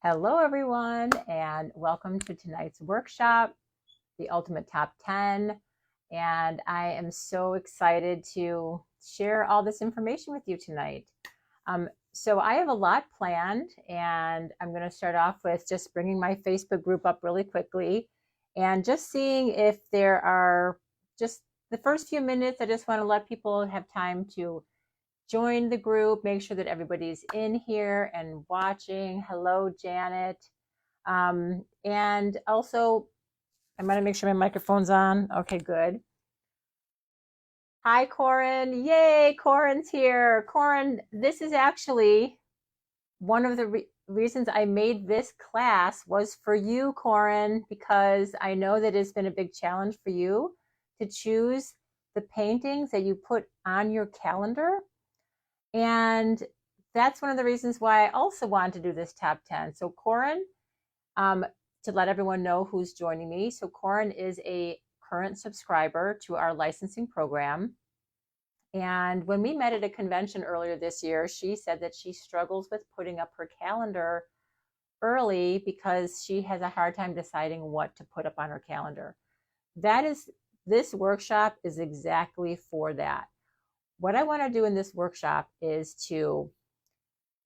Hello, everyone, and welcome to tonight's workshop, the Ultimate Top 10. And I am so excited to share all this information with you tonight. So I have a lot planned, and I'm going to start off with just bringing my Facebook group up really quickly and just seeing if there are just the first few minutes. I just want to let people have time to join the group, make sure that everybody's in here and watching. Hello, Janet. And also, I'm going to make sure my microphone's on. Okay, good. Hi, Corin. Yay, Corin's here. Corin, this is actually one of the reasons I made this class was for you, Corin, because I know that it's been a big challenge for you to choose the paintings that you put on your calendar. And that's one of the reasons why I also want to do this top 10. So Corin, to let everyone know who's joining me. So Corin is a current subscriber to our licensing program. And when we met at a convention earlier this year, she said that she struggles with putting up her calendar early because she has a hard time deciding what to put up on her calendar. This workshop is exactly for that. What I want to do in this workshop is to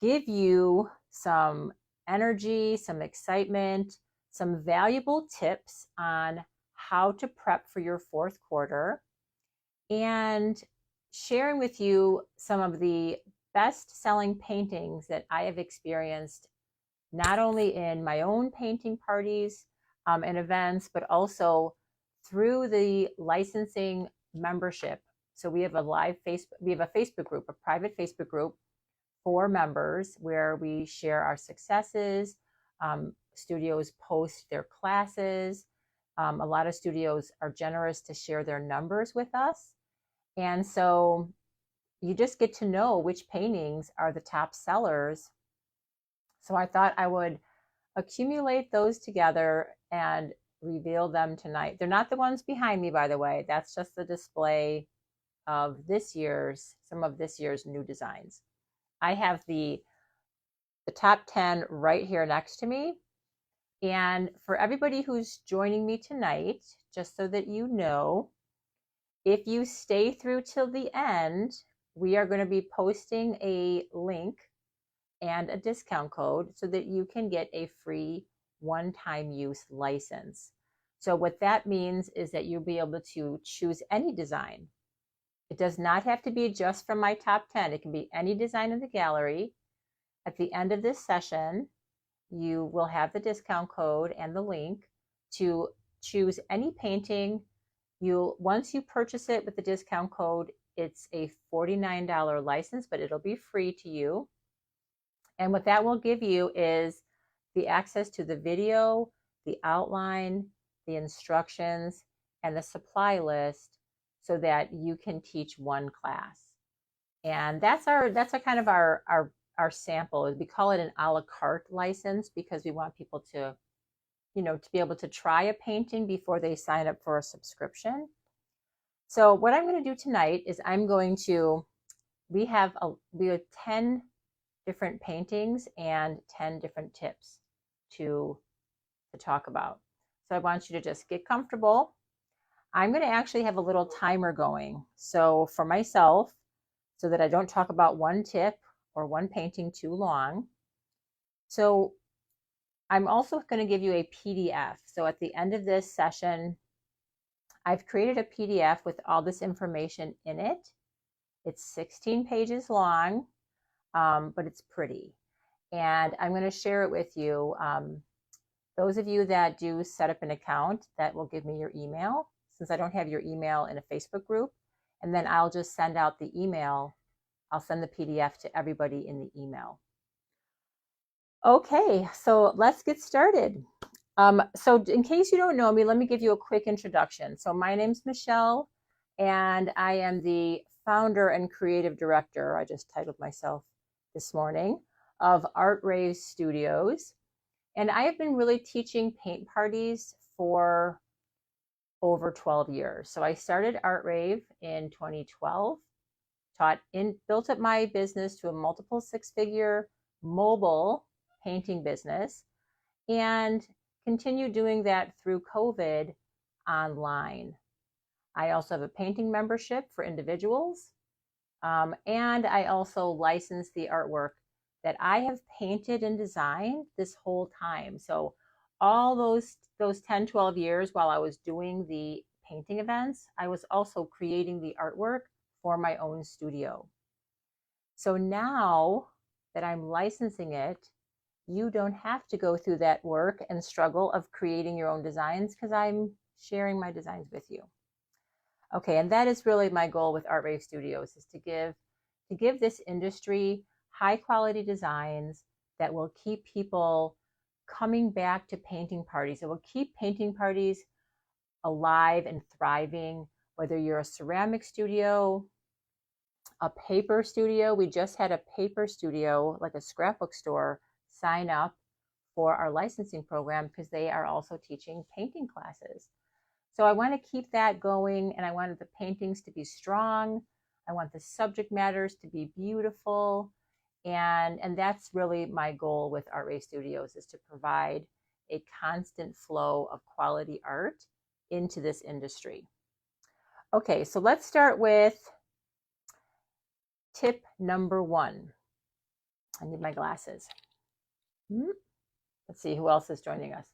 give you some energy, some excitement, some valuable tips on how to prep for your fourth quarter, and sharing with you some of the best-selling paintings that I have experienced, not only in my own painting parties and events, but also through the licensing membership. So we have a Facebook group, a private Facebook group for members where we share our successes. Studios post their classes. A lot of studios are generous to share their numbers with us. And so you just get to know which paintings are the top sellers. So I thought I would accumulate those together and reveal them tonight. They're not the ones behind me, by the way. That's just the display of some of this year's new designs. I have the top 10 right here next to me. And for everybody who's joining me tonight, just so that you know, if you stay through till the end, we are going to be posting a link and a discount code so that you can get a free one-time use license. So what that means is that you'll be able to choose any design. It does not have to be just from my top 10. It can be any design in the gallery. At the end of this session, you will have the discount code and the link to choose any painting. Once you purchase it with the discount code, it's a $49 license, but it'll be free to you. And what that will give you is the access to the video, the outline, the instructions, and the supply list so that you can teach one class. And that's our sample. We call it an a la carte license because we want people to be able to try a painting before they sign up for a subscription. So what I'm going to do tonight is we have 10 different paintings and 10 different tips to talk about. So I want you to just get comfortable. I'm going to actually have a little timer going. So for myself, so that I don't talk about one tip or one painting too long. So I'm also going to give you a PDF. So at the end of this session, I've created a PDF with all this information in it. It's 16 pages long, but it's pretty. And I'm going to share it with you. Those of you that do set up an account, that will give me your email, since I don't have your email in a Facebook group. And then I'll just send out the email. I'll send the PDF to everybody in the email. Okay, so let's get started. So in case you don't know me, let me give you a quick introduction. So my name's Michele, and I am the founder and creative director, I just titled myself this morning, of Art Rave Studios. And I have been really teaching paint parties for over 12 years. So I started Art Rave in 2012, built up my business to a multiple six-figure mobile painting business and continue doing that through COVID online. I also have a painting membership for individuals, and I also license the artwork that I have painted and designed this whole time. So all those 10, 12 years while I was doing the painting events, I was also creating the artwork for my own studio. So now that I'm licensing it, you don't have to go through that work and struggle of creating your own designs because I'm sharing my designs with you. Okay, and that is really my goal with Art Rave Studios, is to give this industry high quality designs that will keep people coming back to painting parties. It will keep painting parties alive and thriving, whether you're a ceramic studio, a paper studio. We just had a paper studio, like a scrapbook store, sign up for our licensing program because they are also teaching painting classes. So I want to keep that going, and I wanted the paintings to be strong. I want the subject matters to be beautiful. And that's really my goal with Art Rave Studios, is to provide a constant flow of quality art into this industry. Okay, so let's start with tip number 1. I need my glasses. Let's see who else is joining us.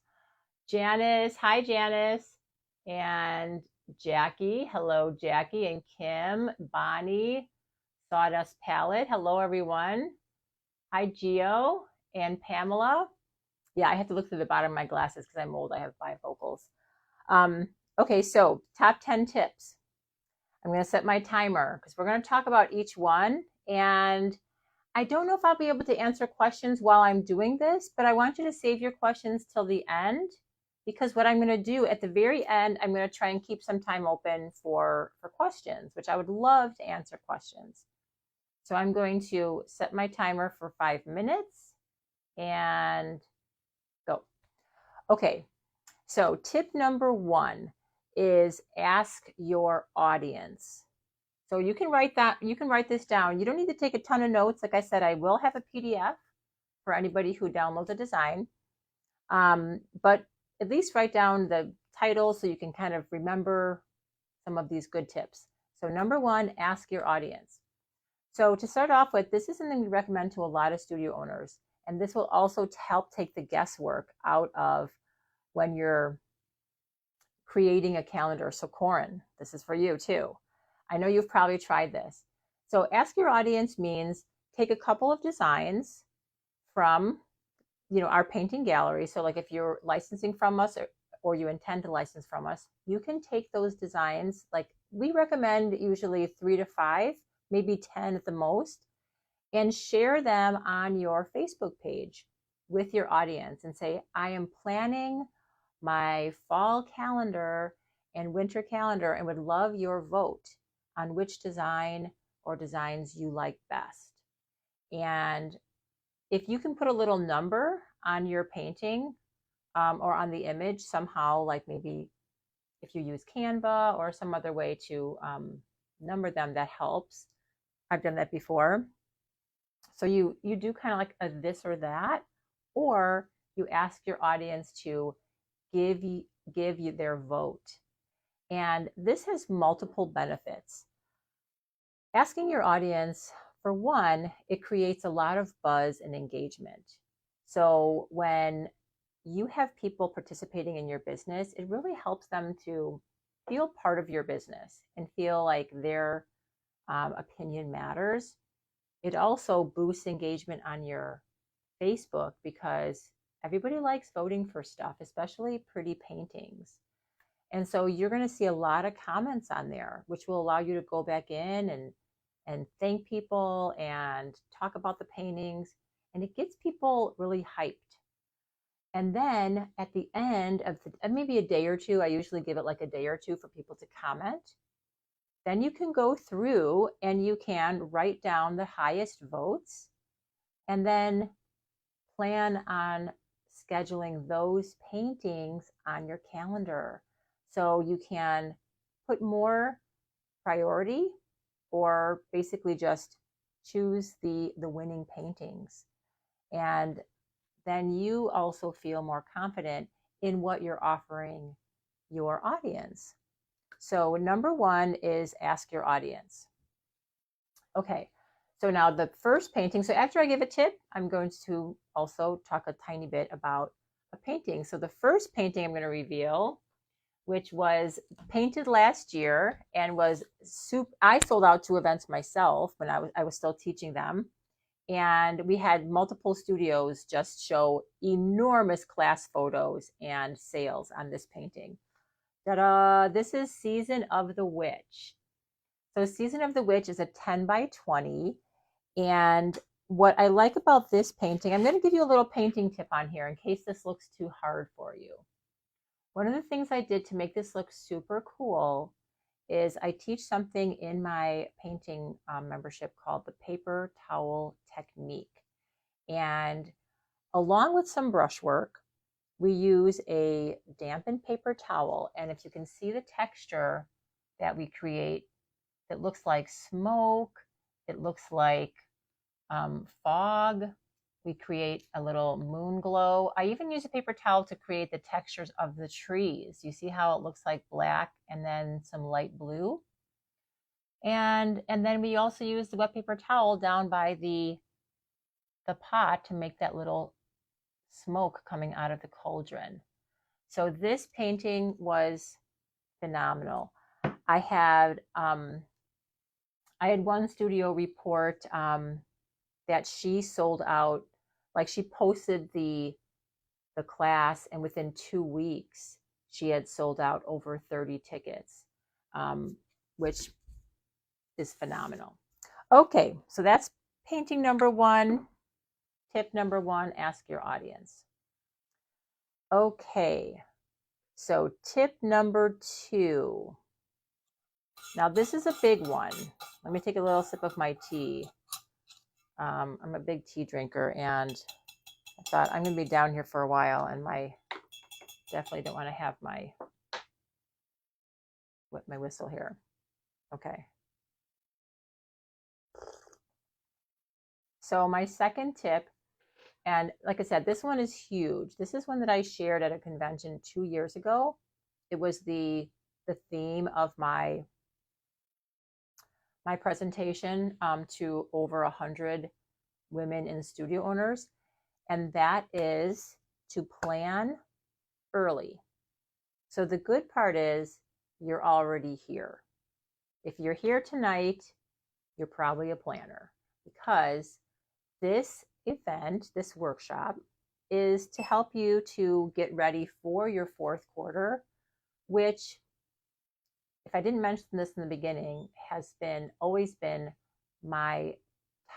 Janice, hi Janice. And Jackie, hello Jackie, and Kim, Bonnie, Sawdust Palette, hello everyone. Hi Gio and Pamela. Yeah, I have to look through the bottom of my glasses because I'm old. I have bifocals. Okay, so top 10 tips. I'm going to set my timer because we're going to talk about each one. And I don't know if I'll be able to answer questions while I'm doing this, but I want you to save your questions till the end, because what I'm going to do at the very end, I'm going to try and keep some time open for questions, which I would love to answer questions. So I'm going to set my timer for 5 minutes and go. Okay, so tip number 1 is ask your audience. So you can write this down. You don't need to take a ton of notes. Like I said, I will have a PDF for anybody who downloads a design. But at least write down the title so you can kind of remember some of these good tips. So number 1, ask your audience. So to start off with, this is something we recommend to a lot of studio owners. And this will also help take the guesswork out of when you're creating a calendar. So Corin, this is for you too. I know you've probably tried this. So ask your audience means take a couple of designs from our painting gallery. So like if you're licensing from us or you intend to license from us, you can take those designs. Like we recommend usually 3 to 5, maybe 10 at the most, and share them on your Facebook page with your audience and say, I am planning my fall calendar and winter calendar and would love your vote on which design or designs you like best. And if you can put a little number on your painting or on the image somehow, like maybe if you use Canva or some other way to number them, that helps. I've done that before. So you do kind of like a this or that, or you ask your audience to give you their vote. And this has multiple benefits. Asking your audience, for one, it creates a lot of buzz and engagement. So when you have people participating in your business, it really helps them to feel part of your business and feel like their opinion matters. It also boosts engagement on your Facebook because everybody likes voting for stuff, especially pretty paintings. And so you're going to see a lot of comments on there, which will allow you to go back in and thank people and talk about the paintings. And it gets people really hyped. And then at the end of maybe a day or two, I usually give it like a day or two for people to comment. Then you can go through and you can write down the highest votes and then plan on scheduling those paintings on your calendar. So you can put more priority or basically just choose the winning paintings. And then you also feel more confident in what you're offering your audience. So number one is ask your audience. Okay, so now the first painting, so after I give a tip, I'm going to also talk a tiny bit about a painting. So the first painting I'm going to reveal, which was painted last year and was I sold out 2 events myself when I was still teaching them. And we had multiple studios just show enormous class photos and sales on this painting. Ta-da! This is Season of the Witch. So Season of the Witch is a 10 by 20. And what I like about this painting, I'm going to give you a little painting tip on here in case this looks too hard for you. One of the things I did to make this look super cool is I teach something in my painting membership called the paper towel technique. And along with some brushwork, we use a dampened paper towel. And if you can see the texture that we create, it looks like smoke, it looks like fog. We create a little moon glow. I even use a paper towel to create the textures of the trees. You see how it looks like black and then some light blue? And then we also use the wet paper towel down by the pot to make that little smoke coming out of the cauldron. So this painting was phenomenal. I had one studio report that she sold out, like she posted the class, and within 2 weeks she had sold out over 30 tickets, which is phenomenal. Okay, so that's painting number one. Tip number one, ask your audience. Okay, so tip number two. Now this is a big one. Let me take a little sip of my tea. I'm a big tea drinker, and I thought I'm going to be down here for a while, and definitely don't want to have my whistle here. Okay. So my second tip, and like I said, this one is huge. This is one that I shared at a convention 2 years ago. It was the theme of my presentation to over 100 women and studio owners. And that is to plan early. So the good part is you're already here. If you're here tonight, you're probably a planner, because this event, this workshop, is to help you to get ready for your fourth quarter, which, if I didn't mention this in the beginning, has always been my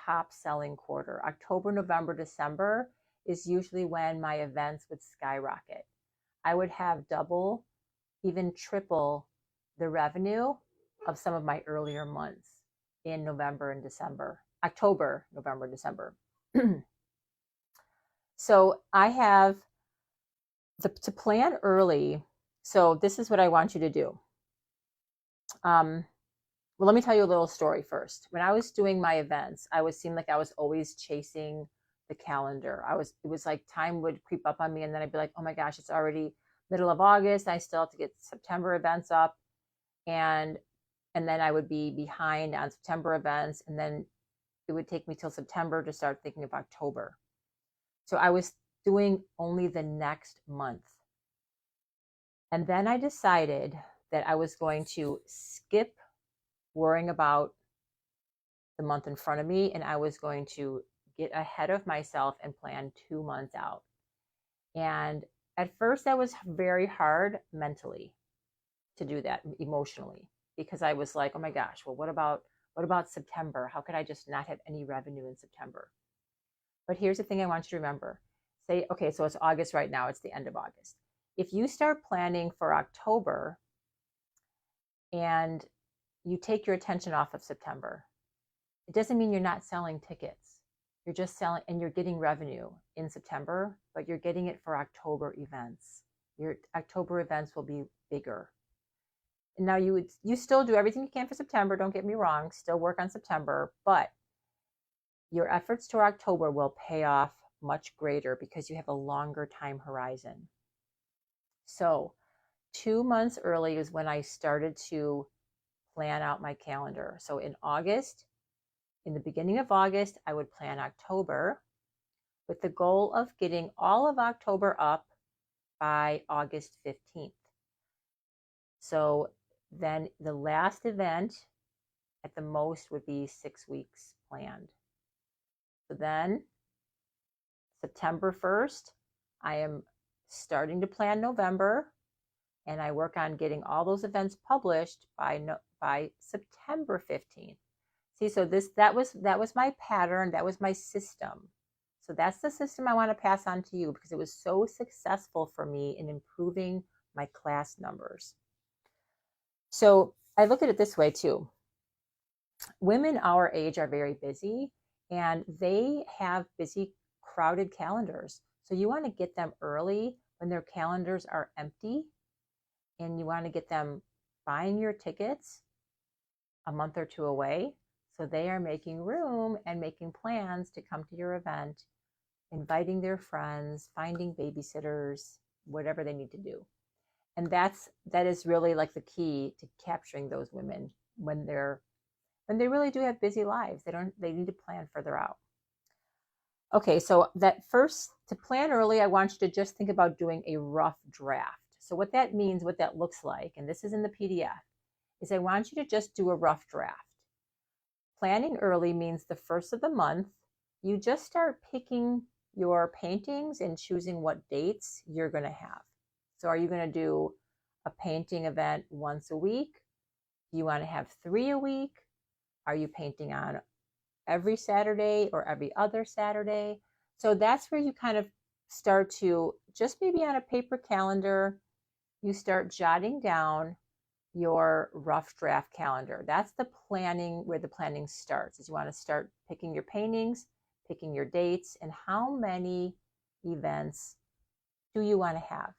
top selling quarter. October, November, December is usually when my events would skyrocket. I would have double, even triple the revenue of some of my earlier months in November and December. October, November, December. So I have to plan early. So this is what I want you to do. Well, let me tell you a little story first. When I was doing my events, seemed like I was always chasing the calendar. It was like time would creep up on me, and then I'd be like, oh my gosh, it's already middle of August. I still have to get September events up. And then I would be behind on September events. And then it would take me till September to start thinking of October. So I was doing only the next month. And then I decided that I was going to skip worrying about the month in front of me, and I was going to get ahead of myself and plan 2 months out. And at first that was very hard mentally to do that, emotionally, because I was like, oh my gosh, well, what about September? How could I just not have any revenue in September? But here's the thing I want you to remember. Say, okay, so it's August right now. It's the end of August. If you start planning for October and you take your attention off of September, it doesn't mean you're not selling tickets. You're just selling, and you're getting revenue in September, but you're getting it for October events. Your October events will be bigger. Now you still do everything you can for September. Don't get me wrong. Still work on September, but your efforts to October will pay off much greater because you have a longer time horizon. So 2 months early is when I started to plan out my calendar. So in August, in the beginning of August, I would plan October with the goal of getting all of October up by August 15th. So then the last event at the most would be 6 weeks planned. So then September 1st, I am starting to plan November, and I work on getting all those events published by September 15th. See, so that was my pattern, that was my system. So that's the system I want to pass on to you because it was so successful for me in improving my class numbers. So I look at it this way too. Women our age are very busy, and they have busy, crowded calendars. So you want to get them early when their calendars are empty, and you want to get them buying your tickets a month or two away. So they are making room and making plans to come to your event, inviting their friends, finding babysitters, whatever they need to do. And that is really like the key to capturing those women when they really do have busy lives. They need to plan further out. Okay, so that first, to plan early, I want you to just think about doing a rough draft. So what that means, what that looks like, and this is in the PDF, is I want you to just do a rough draft. Planning early means the first of the month, you just start picking your paintings and choosing what dates you're going to have. So are you going to do a painting event once a week? Do you want to have 3 a week? Are you painting on every Saturday or every other Saturday? So that's where you kind of start to, just maybe on a paper calendar, you start jotting down your rough draft calendar. That's the planning, where the planning starts, is you want to start picking your paintings, picking your dates, and how many events do you want to have.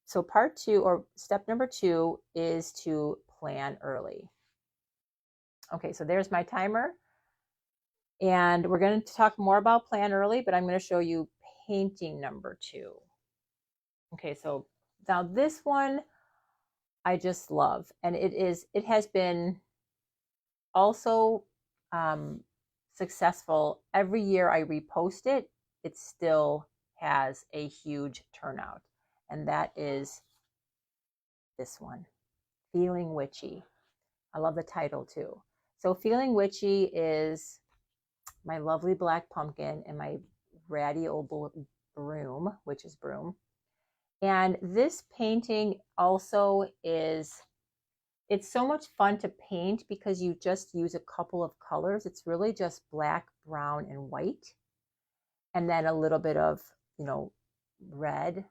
So part 2, or step number 2, is to plan early. Okay, so there's my timer. And we're going to talk more about plan early, but I'm going to show you painting number 2. Okay, so now this one I just love, and it has been also successful. Every year I repost it, it still has a huge turnout, and that is this one, Feeling Witchy. I love the title too. So Feeling Witchy is my lovely black pumpkin and my ratty old broom, which is broom. And this painting also is, it's so much fun to paint because you just use a couple of colors. It's really just black, brown, and white. And then a little bit of, red,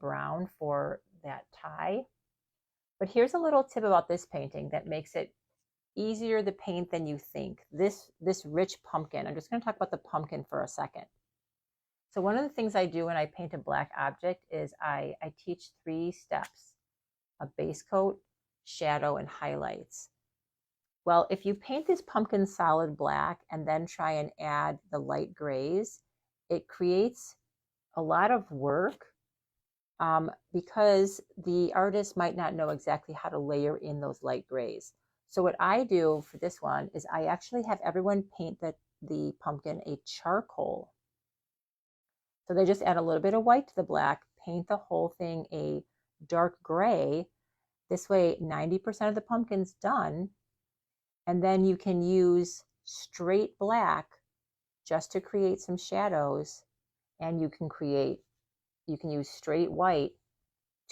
brown for that tie. But here's a little tip about this painting that makes it easier to paint than you think. This rich pumpkin, I'm just going to talk about the pumpkin for a second. So one of the things I do when I paint a black object is I teach 3 steps: a base coat, shadow, and highlights. Well, if you paint this pumpkin solid black and then try and add the light grays, it creates a lot of work because the artist might not know exactly how to layer in those light grays. So what I do for this one is I actually have everyone paint the pumpkin a charcoal. So they just add a little bit of white to the black, paint the whole thing a dark gray. This way, 90% of the pumpkin's done. And then you can use straight black just to create some shadows. And you can use straight white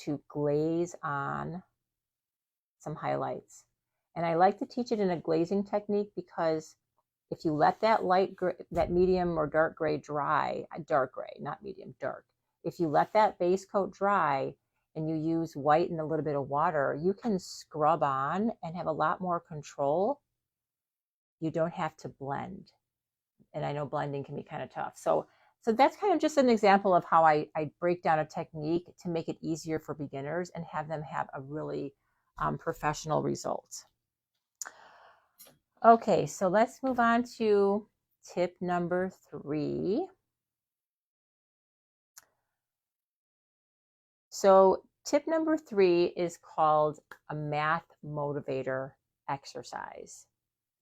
to glaze on some highlights. And I like to teach it in a glazing technique because if you let that that medium or dark gray dry, dark gray, not medium, dark. If you let that base coat dry and you use white and a little bit of water, you can scrub on and have a lot more control. You don't have to blend. And I know blending can be kind of tough. So that's kind of just an example of how I break down a technique to make it easier for beginners and have them have a really professional result. Okay, so let's move on to tip number 3. So tip number 3 is called a math motivator exercise.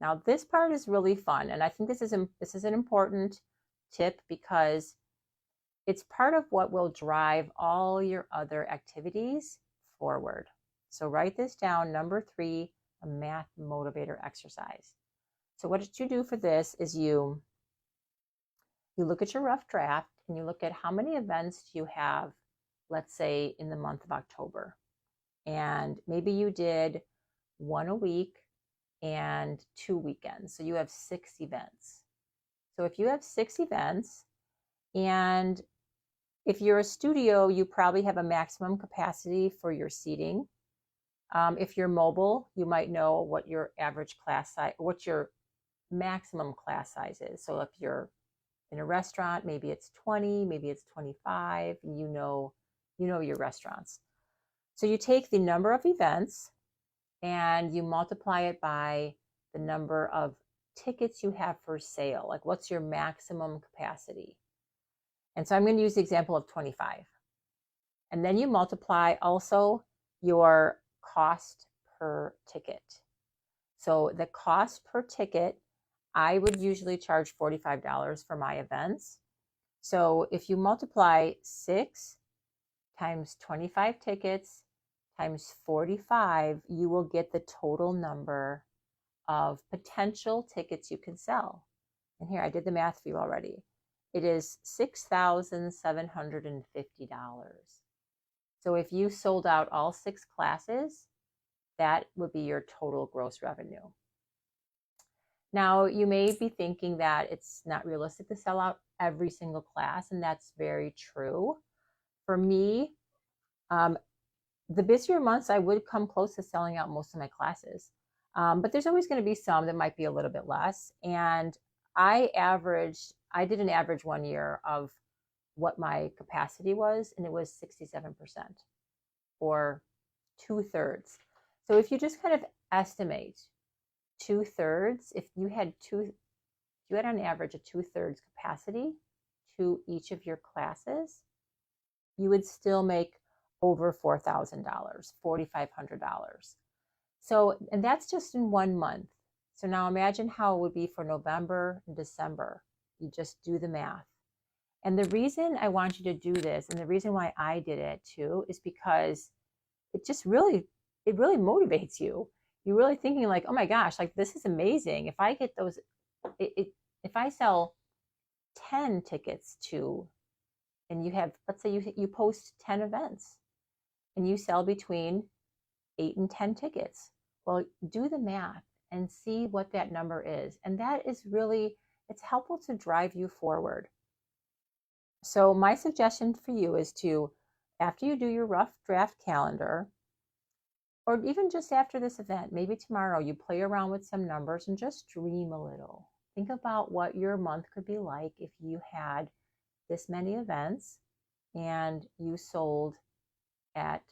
Now this part is really fun, and I think this is an important tip because it's part of what will drive all your other activities forward. So write this down, number 3, a math motivator exercise. So what you do for this is you look at your rough draft and you look at how many events do you have, let's say in the month of October. And maybe you did 1 a week and 2 weekends. So you have 6 events. So if you have 6 events, and if you're a studio, you probably have a maximum capacity for your seating. If you're mobile, you might know what your average class size, what your maximum class size is. So if you're in a restaurant, maybe it's 20, maybe it's 25, and you know your restaurants. So you take the number of events and you multiply it by the number of tickets you have for sale. Like, what's your maximum capacity? And so I'm going to use the example of 25. And then you multiply also your cost per ticket. So the cost per ticket, I would usually charge $45 for my events. So if you multiply 6 times 25 tickets times 45, you will get the total number of potential tickets you can sell. And here, I did the math for you already. It is $6,750. So if you sold out all 6 classes, that would be your total gross revenue. Now, you may be thinking that it's not realistic to sell out every single class, and that's very true. For me, the busier months, I would come close to selling out most of my classes. But there's always going to be some that might be a little bit less. And I did an average 1 year of what my capacity was, and it was 67%, or 2/3. So if you just kind of estimate 2/3, if you had on average a 2/3 capacity to each of your classes, you would still make over $4,000, $4,500. So, and that's just in 1 month. So now imagine how it would be for November and December. You just do the math. And the reason I want you to do this, and the reason why I did it too, is because it really motivates you. You're really thinking like, oh my gosh, like this is amazing. If I get those, if I sell 10 tickets to, and you have, let's say you post 10 events and you sell between 8 and 10 tickets. Well, do the math and see what that number is. And that is really, it's helpful to drive you forward. So my suggestion for you is to, after you do your rough draft calendar, or even just after this event, maybe tomorrow, you play around with some numbers and just dream a little. Think about what your month could be like if you had this many events and you sold at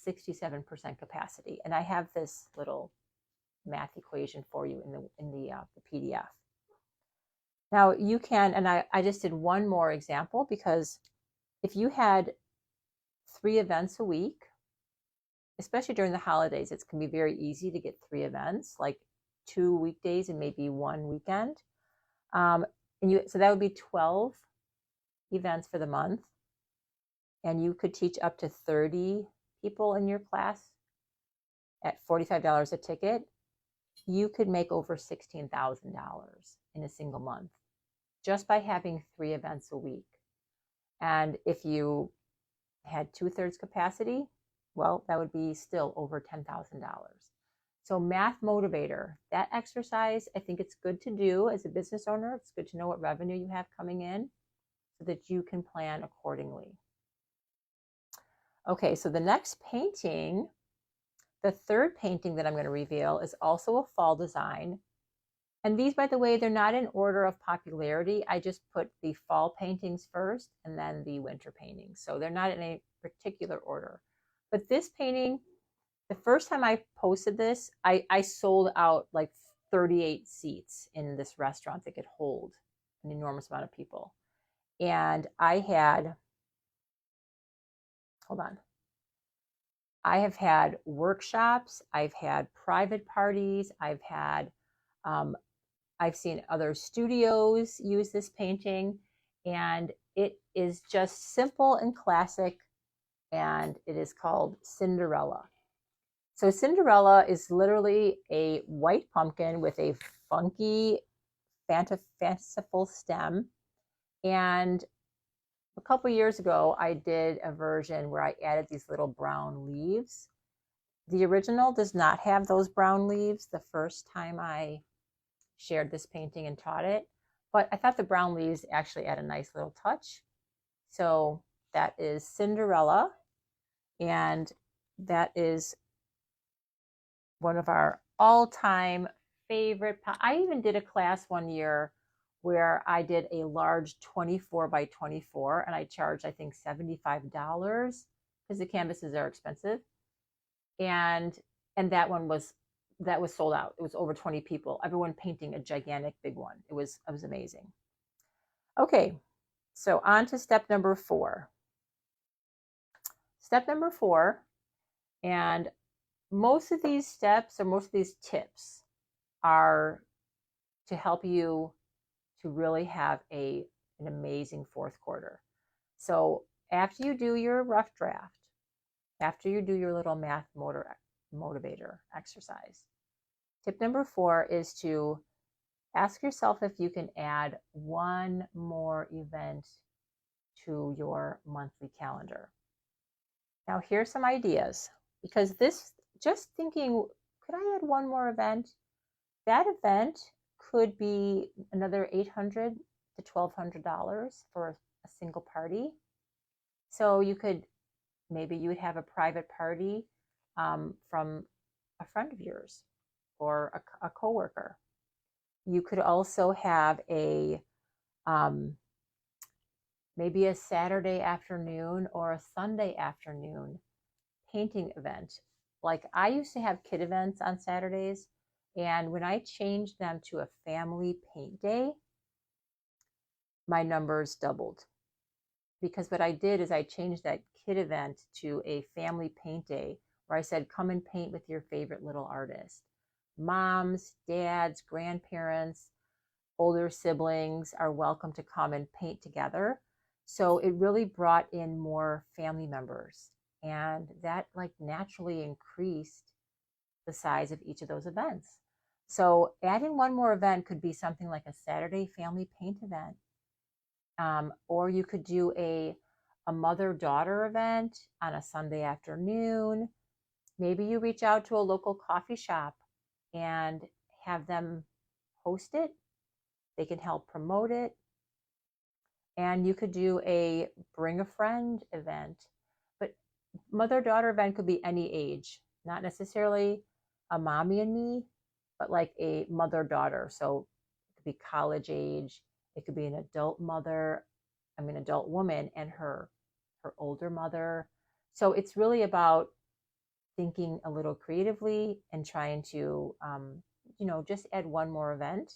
67% capacity. And I have this little math equation for you in the PDF. Now you can, and I just did one more example, because if you had 3 events a week, especially during the holidays, it can be very easy to get 3 events, like 2 weekdays and maybe 1 weekend. So that would be 12 events for the month. And you could teach up to 30 people in your class at $45 a ticket. You could make over $16,000 in a single month just by having 3 events a week. And if you had 2/3 capacity, well, that would be still over $10,000. So Math Motivator, that exercise, I think it's good to do as a business owner. It's good to know what revenue you have coming in so that you can plan accordingly. Okay, so the next painting, the third painting that I'm going to reveal, is also a fall design. And these, by the way, they're not in order of popularity. I just put the fall paintings first and then the winter paintings. So they're not in a particular order. But this painting, the first time I posted this, I sold out like 38 seats in this restaurant that could hold an enormous amount of people. And I had, hold on, I have had workshops, I've had private parties, I've seen other studios use this painting, and it is just simple and classic, and it is called Cinderella. So Cinderella is literally a white pumpkin with a funky, fanciful stem. And a couple years ago, I did a version where I added these little brown leaves. The original does not have those brown leaves the first time I shared this painting and taught it, but I thought the brown leaves actually add a nice little touch. So that is Cinderella, and that is one of our all-time favorite. I even did a class one year where I did a large 24 by 24, and I charged, I think, $75 because the canvases are expensive. And that one was sold out. It was over 20 people, everyone painting a gigantic big one. It was amazing. Okay, so on to step number 4. Step number 4, and most of these steps or most of these tips are to help you to really have an amazing fourth quarter. So after you do your rough draft, after you do your little math motivator exercise, tip number 4 is to ask yourself if you can add one more event to your monthly calendar. Now, here's some ideas, because this, just thinking, could I add one more event? That event could be another $800 to $1,200 for a single party. So maybe you would have a private party from a friend of yours or a coworker. You could also have maybe a Saturday afternoon or a Sunday afternoon painting event. Like, I used to have kid events on Saturdays, and when I changed them to a family paint day, my numbers doubled. Because what I did is I changed that kid event to a family paint day where I said, come and paint with your favorite little artist. Moms, dads, grandparents, older siblings are welcome to come and paint together. So it really brought in more family members, and that naturally increased the size of each of those events. So adding one more event could be something like a Saturday family paint event. Or you could do a mother-daughter event on a Sunday afternoon. Maybe you reach out to a local coffee shop and have them host it. They can help promote it. And you could do a bring a friend event. But mother-daughter event could be any age, not necessarily a mommy and me, but like a mother-daughter. So it could be college age. It could be an adult woman and her older mother. So it's really about thinking a little creatively and trying to, just add one more event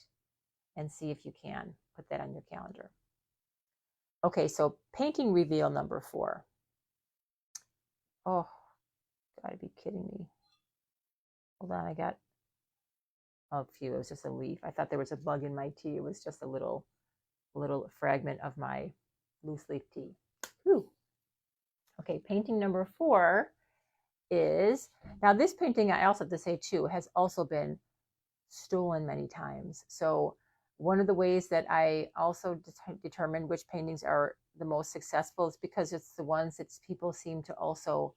and see if you can put that on your calendar. Okay, so painting reveal number 4. Oh, gotta be kidding me. Hold on, I got a few. It was just a leaf. I thought there was a bug in my tea. It was just a little fragment of my loose leaf tea. Whew. Okay, painting number 4 is, now this painting, I also have to say too, has also been stolen many times. So one of the ways that I also determine which paintings are the most successful is because it's the ones that people seem to also,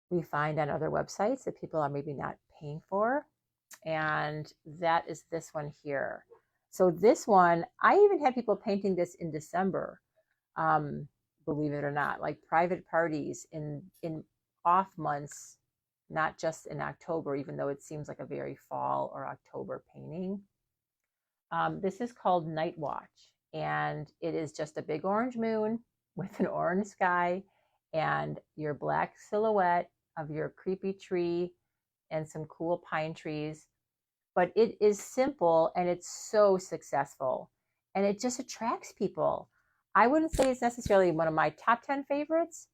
we find on other websites that people are maybe not paying for. And that is this one here. So this one, I even had people painting this in December, believe it or not, like private parties in off months, not just in October, even though it seems like a very fall or October painting. This is called Night Watch, and it is just a big orange moon with an orange sky and your black silhouette of your creepy tree and some cool pine trees. But it is simple and it's so successful. and it just attracts people. I wouldn't say it's necessarily one of my top 10 favorites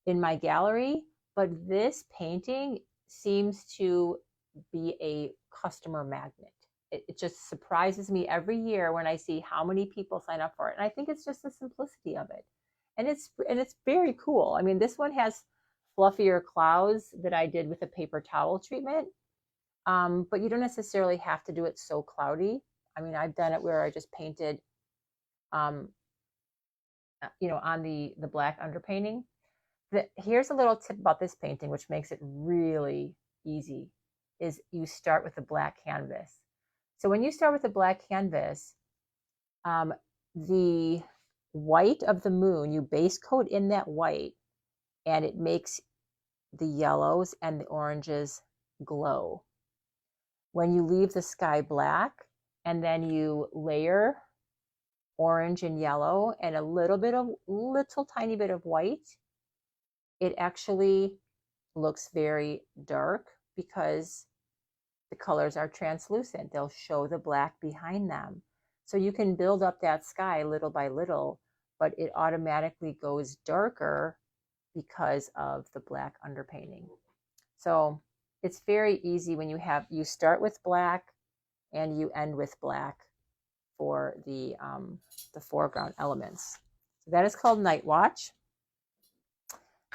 in my gallery, but this painting seems to be a customer magnet. It just surprises me every year when I see how many people sign up for it. And I think it's just the simplicity of it. And it's very cool. I mean, this one has fluffier clouds that I did with a paper towel treatment. But you don't necessarily have to do it so cloudy. I mean, I've done it where I just painted, on the black underpainting. Here's a little tip about this painting, which makes it really easy, is you start with a black canvas. So when you start with a black canvas, the white of the moon, you base coat in that white, and it makes the yellows and the oranges glow. When you leave the sky black and then you layer orange and yellow and a little tiny bit of white, it actually looks very dark because the colors are translucent. They'll show the black behind them. So you can build up that sky little by little, but it automatically goes darker because of the black underpainting. So it's very easy when you start with black and you end with black for the foreground elements. So that is called Night Watch.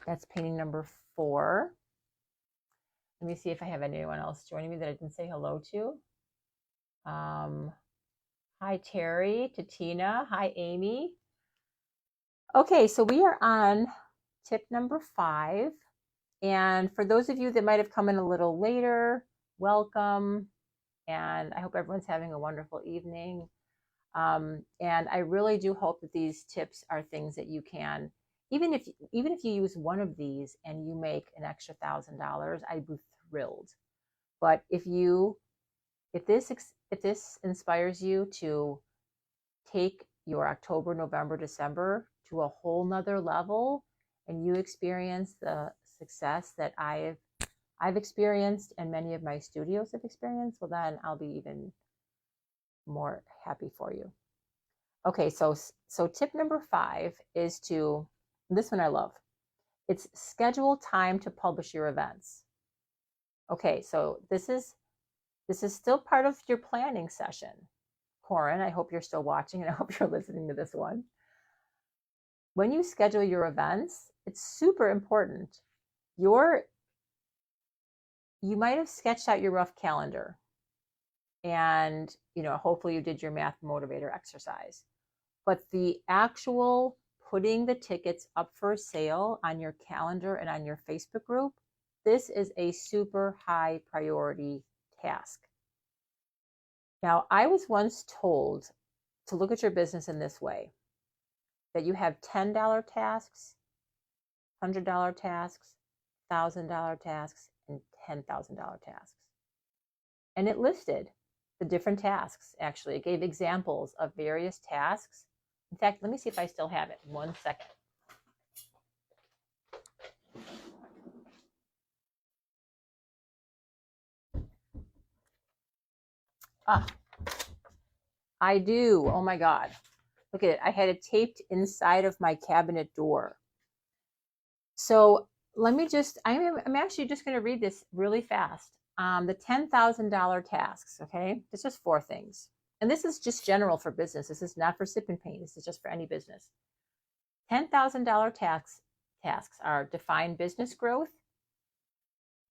That's painting number 4. Let me see if I have anyone else joining me that I didn't say hello to. Hi, Terry, Tatina. Hi, Amy. Okay, so we are on tip number 5. And for those of you that might have come in a little later, welcome. And I hope everyone's having a wonderful evening. And I really do hope that these tips are things that you can, even if you use one of these and you make an extra $1,000, I'd be thrilled. But if this inspires you to take your October, November, December to a whole nother level, and you experience the success that I've experienced and many of my studios have experienced, well, then I'll be even more happy for you. Okay, so tip number 5 is this one I love. It's schedule time to publish your events. Okay, so this is still part of your planning session. Corin, I hope you're still watching and I hope you're listening to this one. When you schedule your events, it's super important. You might have sketched out your rough calendar and, hopefully you did your math motivator exercise. But the actual putting the tickets up for sale on your calendar and on your Facebook group, this is a super high priority task. Now, I was once told to look at your business in this way, that you have $10 tasks, $100 tasks, $1,000 tasks, and $10,000 tasks. And it listed the different tasks, actually. It gave examples of various tasks. In fact, let me see if I still have it. 1 second. I do. Oh my God. Look at it. I had it taped inside of my cabinet door. So let me I'm actually just going to read this really fast. The $10,000 tasks, okay? This is 4 things. And this is just general for business. This is not for sip and paint. This is just for any business. $10,000 tasks are define business growth,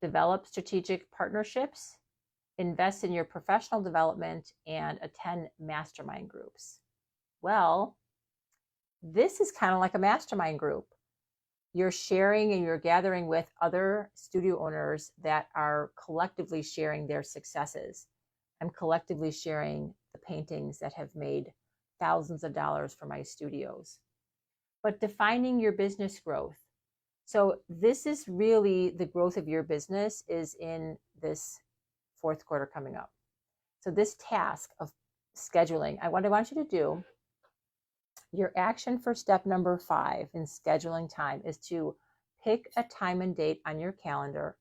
develop strategic partnerships, invest in your professional development, and attend mastermind groups. Well, this is kind of like a mastermind group. You're sharing and you're gathering with other studio owners that are collectively sharing their successes. I'm collectively sharing the paintings that have made thousands of dollars for my studios. But defining your business growth. So this is really the growth of your business is in this 4th quarter coming up. So this task of scheduling, what I want you to do, your action for step number 5 in scheduling time is to pick a time and date on your calendar,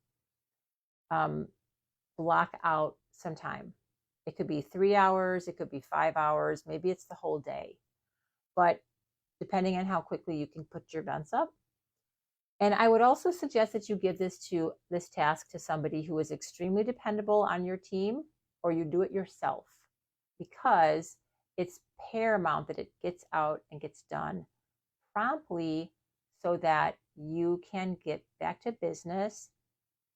block out some time. It could be 3 hours, it could be 5 hours, maybe it's the whole day. But depending on how quickly you can put your events up. And I would also suggest that you give this task to somebody who is extremely dependable on your team, or you do it yourself, because it's paramount that it gets out and gets done promptly so that you can get back to business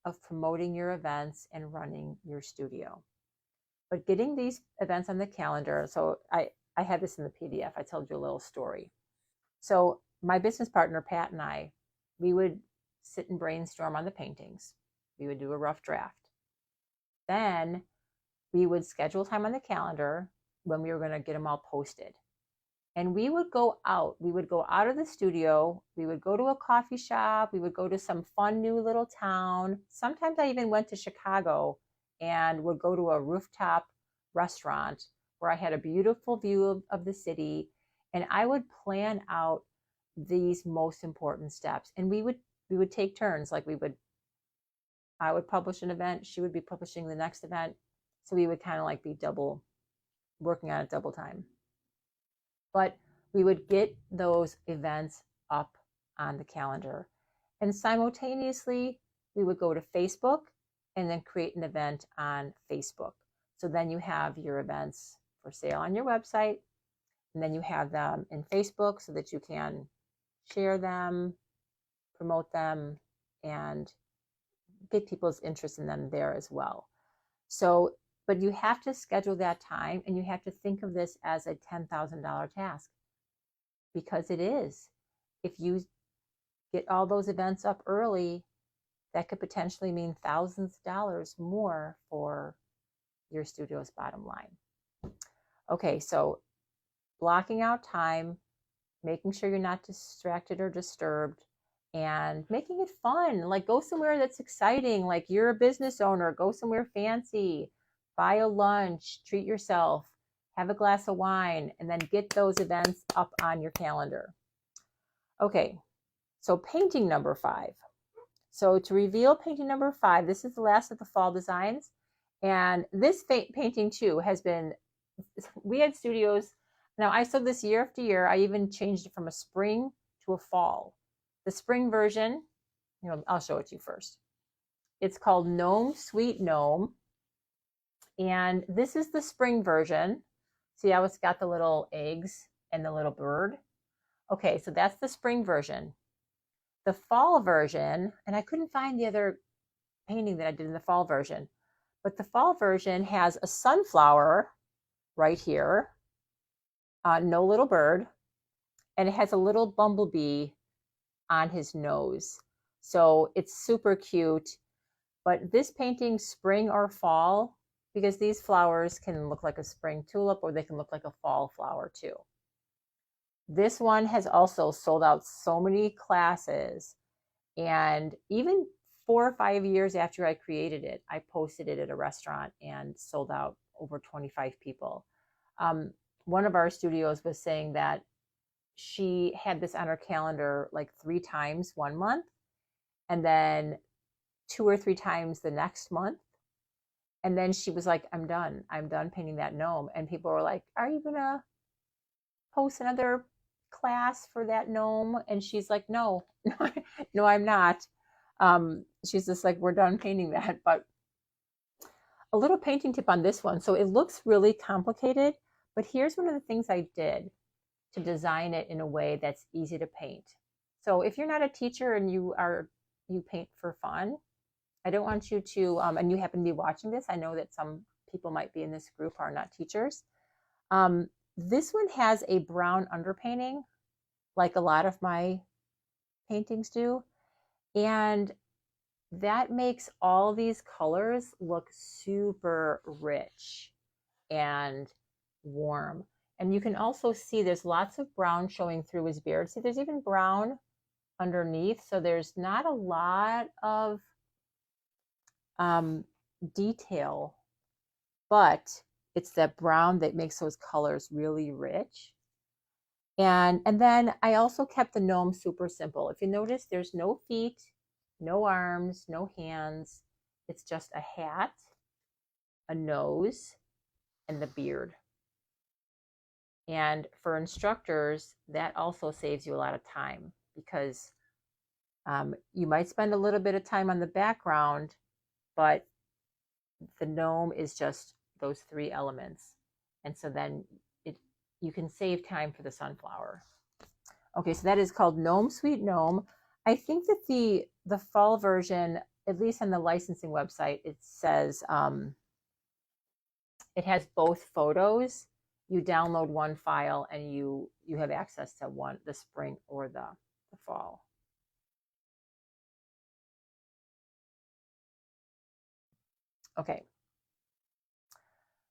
of promoting your events and running your studio. But getting these events on the calendar, so I had this in the PDF. I told you a little story. So my business partner, Pat, and I, we would sit and brainstorm on the paintings. We would do a rough draft. Then we would schedule time on the calendar when we were going to get them all posted. And we would go out. We would go out of the studio. We would go to a coffee shop. We would go to some fun new little town. Sometimes I even went to Chicago and would go to a rooftop restaurant where I had a beautiful view of the city. And I would plan out these most important steps. And we would take turns. Like I would publish an event. She would be publishing the next event. So we would kind of like be working on it double time. But we would get those events up on the calendar. And simultaneously, we would go to Facebook and then create an event on Facebook. So then you have your events for sale on your website, and then you have them in Facebook so that you can share them, promote them, and get people's interest in them there as well. So, but you have to schedule that time, and you have to think of this as a $10,000 task, because it is. If you get all those events up early, that could potentially mean thousands of dollars more for your studio's bottom line. Okay, so blocking out time, making sure you're not distracted or disturbed, and making it fun. Like, go somewhere that's exciting. Like, you're a business owner, go somewhere fancy, buy a lunch, treat yourself, have a glass of wine, and then get those events up on your calendar. Okay, so painting number 5. So to reveal painting number 5, this is the last of the fall designs. And this painting too has been, we had studios. Now I sewed this year after year. I even changed it from a spring to a fall. The spring version, I'll show it to you first. It's called Gnome Sweet Gnome. And this is the spring version. See how it's got the little eggs and the little bird? Okay, so that's the spring version. The fall version, and I couldn't find the other painting that I did in the fall version, but the fall version has a sunflower right here, no little bird, and it has a little bumblebee on his nose. So it's super cute. But this painting, spring or fall, because these flowers can look like a spring tulip or they can look like a fall flower too. This one has also sold out so many classes, and even 4 or 5 years after I created it, I posted it at a restaurant and sold out over 25 people. One of our studios was saying that she had this on her calendar like 3 times one month, and then 2 or 3 times the next month. And then she was like, I'm done painting that gnome. And people were like, are you gonna post another class for that gnome? And she's like, no, I'm not. She's just like, we're done painting that. But a little painting tip on this one. So it looks really complicated, but here's one of the things I did to design it in a way that's easy to paint. So if you're not a teacher and you paint for fun, I don't want you to, and you happen to be watching this, I know that some people might be in this group who are not teachers. This one has a brown underpainting, like a lot of my paintings do. And that makes all these colors look super rich and warm. And you can also see there's lots of brown showing through his beard. See, there's even brown underneath. So there's not a lot of detail, but it's that brown that makes those colors really rich. And then I also kept the gnome super simple. If you notice, there's no feet, no arms, no hands. It's just a hat, a nose, and the beard. And for instructors, that also saves you a lot of time because you might spend a little bit of time on the background, but the gnome is just those three elements. And so then you can save time for the sunflower. Okay, so that is called Gnome Sweet Gnome. I think that the fall version, at least on the licensing website, it says it has both photos. You download one file and you have access to one, the spring or the fall. Okay.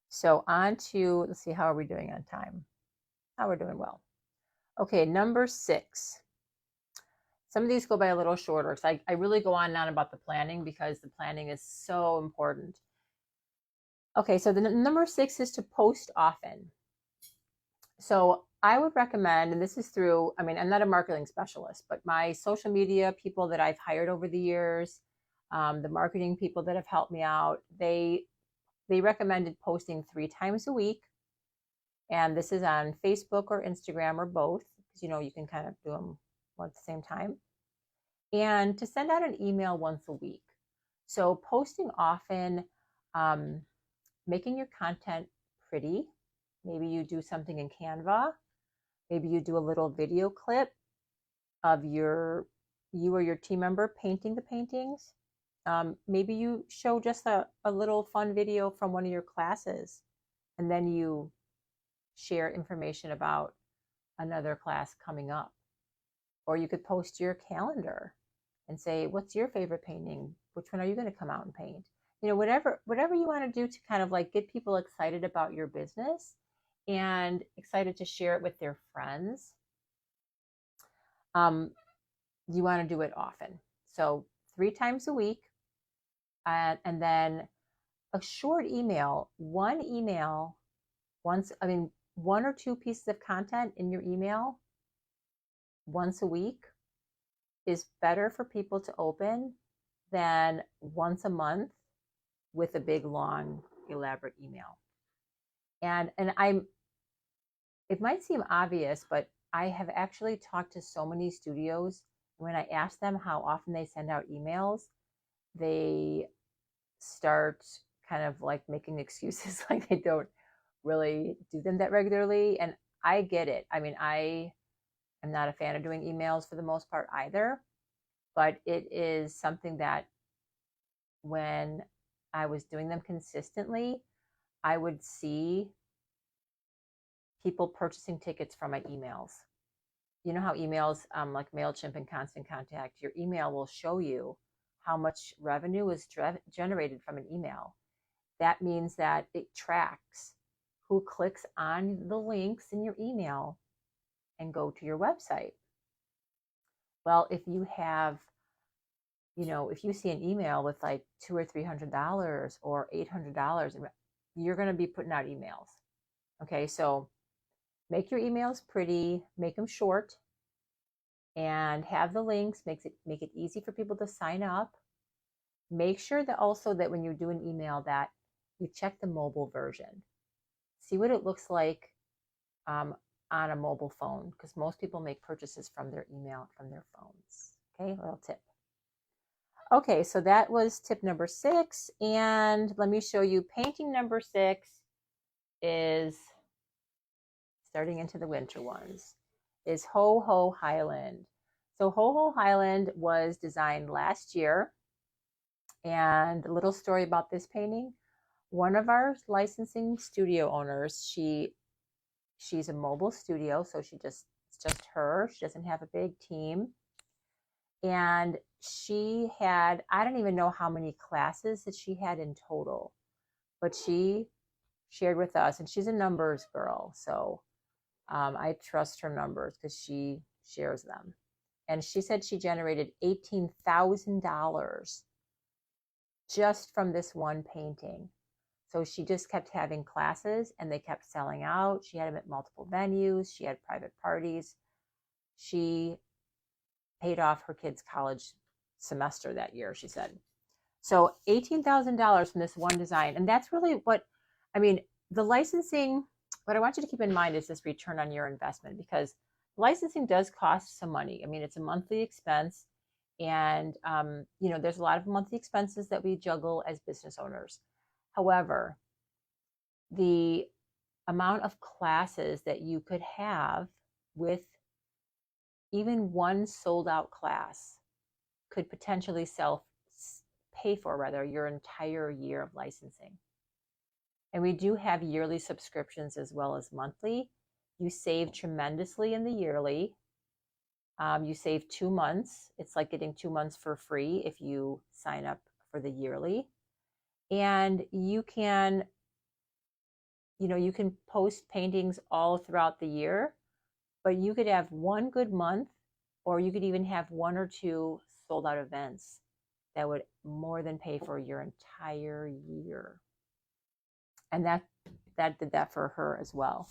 So on to, let's see, how are we doing on time? Oh, we're doing well. Okay, number 6. Some of these go by a little shorter. So I really go on and on about the planning because the planning is so important. Okay, so the number 6 is to post often. So I would recommend, and this is through, I mean, I'm not a marketing specialist, but my social media people that I've hired over the years, the marketing people that have helped me out, they recommended posting 3 times a week. And this is on Facebook or Instagram or both, because you can kind of do them at the same time. And to send out an email once a week. So posting often, making your content pretty. Maybe you do something in Canva. Maybe you do a little video clip of you or your team member painting the paintings. Maybe you show just a little fun video from one of your classes, and then you share information about another class coming up. Or you could post your calendar and say, what's your favorite painting? Which one are you going to come out and paint? Whatever you want to do to kind of like get people excited about your business and excited to share it with their friends. You want to do it often. So 3 times a week. And then a short email, one or 2 pieces of content in your email once a week is better for people to open than once a month with a big, long, elaborate email. And it might seem obvious, but I have actually talked to so many studios. When I ask them how often they send out emails, they start kind of like making excuses like they don't really do them that regularly. And I get it. I mean, I am not a fan of doing emails for the most part either, but it is something that when I was doing them consistently, I would see people purchasing tickets from my emails. You know how emails like MailChimp and Constant Contact, your email will show you how much revenue is generated from an email. That means that it tracks who clicks on the links in your email and go to your website. Well, if you have, if you see an email with like $200 or $300 or $800, you're going to be putting out emails. Okay, so make your emails pretty, make them short, and have the links. Make it easy for people to sign up. Make sure that also that when you do an email that you check the mobile version. See what it looks like on a mobile phone, because most people make purchases from their email, from their phones. Okay, a little tip. Okay, so that was tip number 6. And let me show you painting number 6 is starting into the winter ones, is Ho Ho Highland. So Ho Ho Highland was designed last year. And a little story about this painting. One of our licensing studio owners, she's a mobile studio, so it's just her. She doesn't have a big team. And she had, I don't even know how many classes that she had in total, but she shared with us, and she's a numbers girl, so I trust her numbers because she shares them. And she said she generated $18,000 just from this one painting. So she just kept having classes and they kept selling out. She had them at multiple venues. She had private parties. She paid off her kids' college semester that year, she said. So $18,000 from this one design. And that's really what, I mean, the licensing, what I want you to keep in mind is this return on your investment, because licensing does cost some money. I mean, it's a monthly expense, and there's a lot of monthly expenses that we juggle as business owners. However, the amount of classes that you could have with even one sold out class could potentially pay for rather your entire year of licensing. And we do have yearly subscriptions as well as monthly. You save tremendously in the yearly. You save 2 months. It's like getting 2 months for free if you sign up for the yearly. And you can post paintings all throughout the year, but you could have one good month, or you could even have 1 or 2 sold out events that would more than pay for your entire year. And that did that for her as well.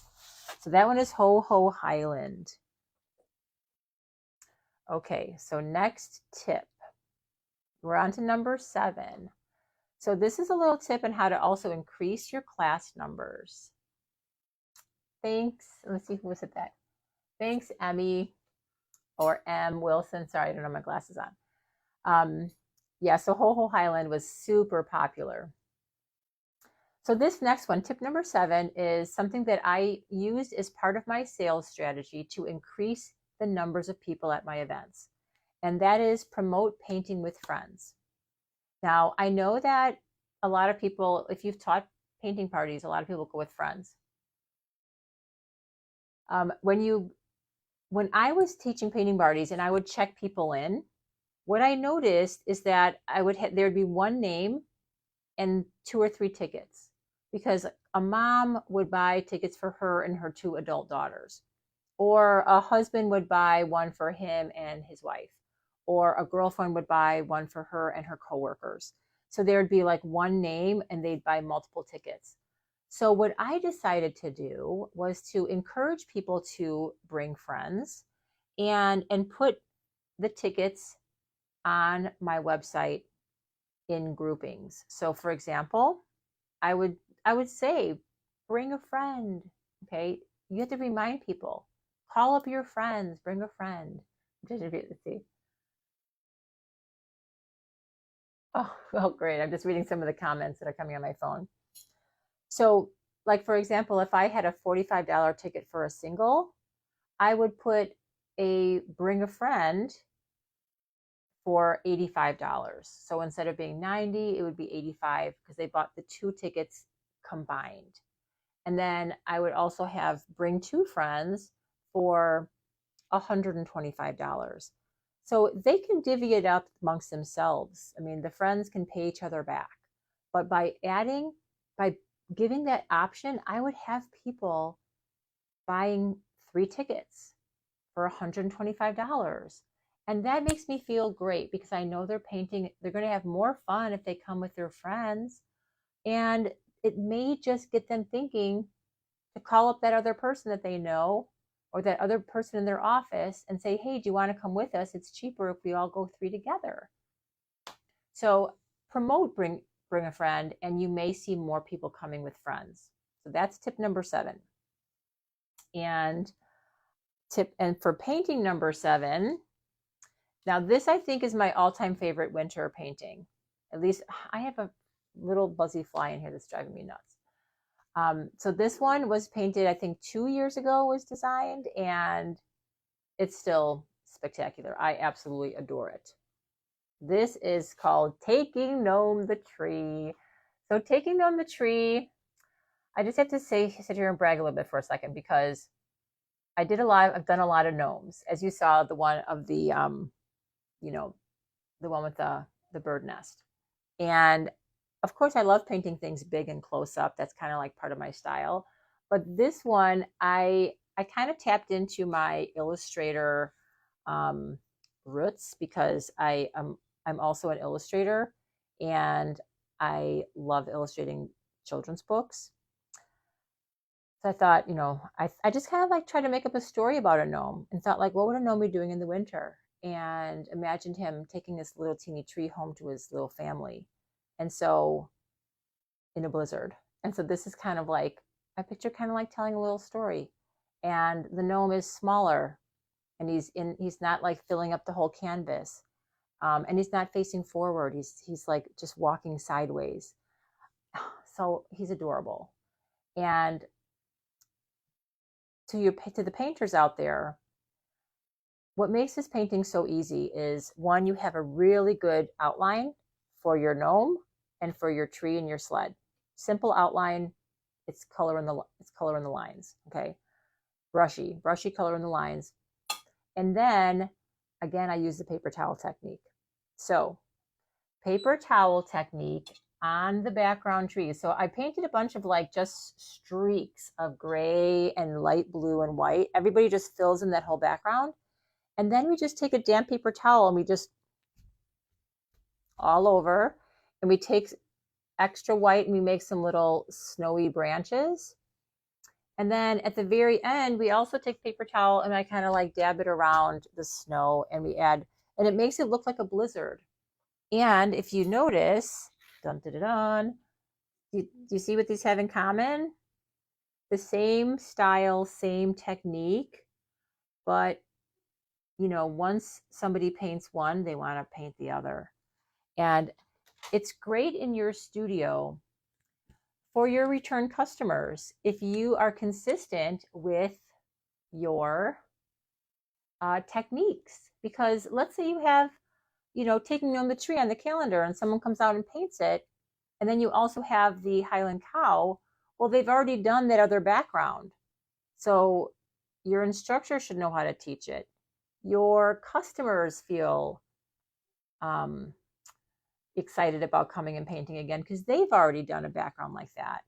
So that one is Ho Ho Highland. Okay, so next tip. We're on to number 7. So this is a little tip on how to also increase your class numbers. Thanks. Let's see who was at that. Thanks, Emmy or M. Wilson. Sorry, I don't have my glasses on. Yeah, so Ho Ho Highland was super popular. So this next one, tip number 7, is something that I used as part of my sales strategy to increase the numbers of people at my events. And that is promote painting with friends. Now, I know that a lot of people, if you've taught painting parties, a lot of people go with friends. When I was teaching painting parties and I would check people in, what I noticed is that there'd be one name and 2 or 3 tickets, because a mom would buy tickets for her and her 2 adult daughters, or a husband would buy one for him and his wife, or a girlfriend would buy one for her and her coworkers. So there'd be like one name and they'd buy multiple tickets. So what I decided to do was to encourage people to bring friends and put the tickets on my website in groupings. So for example, I would say, bring a friend. Okay, you have to remind people, call up your friends, bring a friend. Let's see. Oh, great. I'm just reading some of the comments that are coming on my phone. So, like, for example, if I had a $45 ticket for a single, I would put a bring a friend for $85. So instead of being $90, it would be $85 because they bought the 2 tickets combined. And then I would also have bring 2 friends for $125. So they can divvy it up amongst themselves. I mean, the friends can pay each other back. But by giving that option, I would have people buying 3 tickets for $125. And that makes me feel great because I know they're painting, they're going to have more fun if they come with their friends. And it may just get them thinking to call up that other person that they know, or that other person in their office, and say, hey, do you want to come with us? It's cheaper if we all go 3 together. So promote bring a friend, and you may see more people coming with friends. So that's tip number 7. And for painting number 7, now this I think is my all-time favorite winter painting. At least I have a little buzzy fly in here that's driving me nuts. So this one was painted, I think 2 years ago was designed, and it's still spectacular. I absolutely adore it. This is called Taking Gnome the Tree. So Taking Gnome the Tree, I just have to sit here and brag a little bit for a second, because I've done a lot of gnomes. As you saw, the one of the, the one with the bird nest. And of course, I love painting things big and close up. That's kind of like part of my style. But this one, I kind of tapped into my illustrator roots, because I'm also an illustrator, and I love illustrating children's books. So I thought, I just kind of like tried to make up a story about a gnome, and thought, like, what would a gnome be doing in the winter? And imagined him taking this little teeny tree home to his little family. And so, in a blizzard. And so this is kind of like I picture kind of like telling a little story. And the gnome is smaller, and he's not like filling up the whole canvas. And he's not facing forward. He's like just walking sideways. So he's adorable. And to the painters out there, what makes this painting so easy is, one, you have a really good outline for your gnome and for your tree and your sled. Simple outline. It's color in the lines. Okay, brushy color in the lines. And then again, I use the paper towel technique. So paper towel technique on the background trees. So I painted a bunch of like just streaks of gray and light blue and white. Everybody just fills in that whole background. And then we just take a damp paper towel and we just all over, and we take extra white and we make some little snowy branches. And then at the very end, we also take paper towel and I kind of like dab it around the snow, and we add, and it makes it look like a blizzard. And if you notice, dun, dun, dun, dun, do you see what these have in common? The same style, same technique, but you know, once somebody paints one, they want to paint the other. And it's great in your studio for your return customers if you are consistent with your techniques. Because let's say you have, you know, taking on the tree on the calendar and someone comes out and paints it, and then you also have the Highland cow. Well, they've already done that other background. So your instructor should know how to teach it. Your customers feel excited about coming and painting again because they've already done a background like that.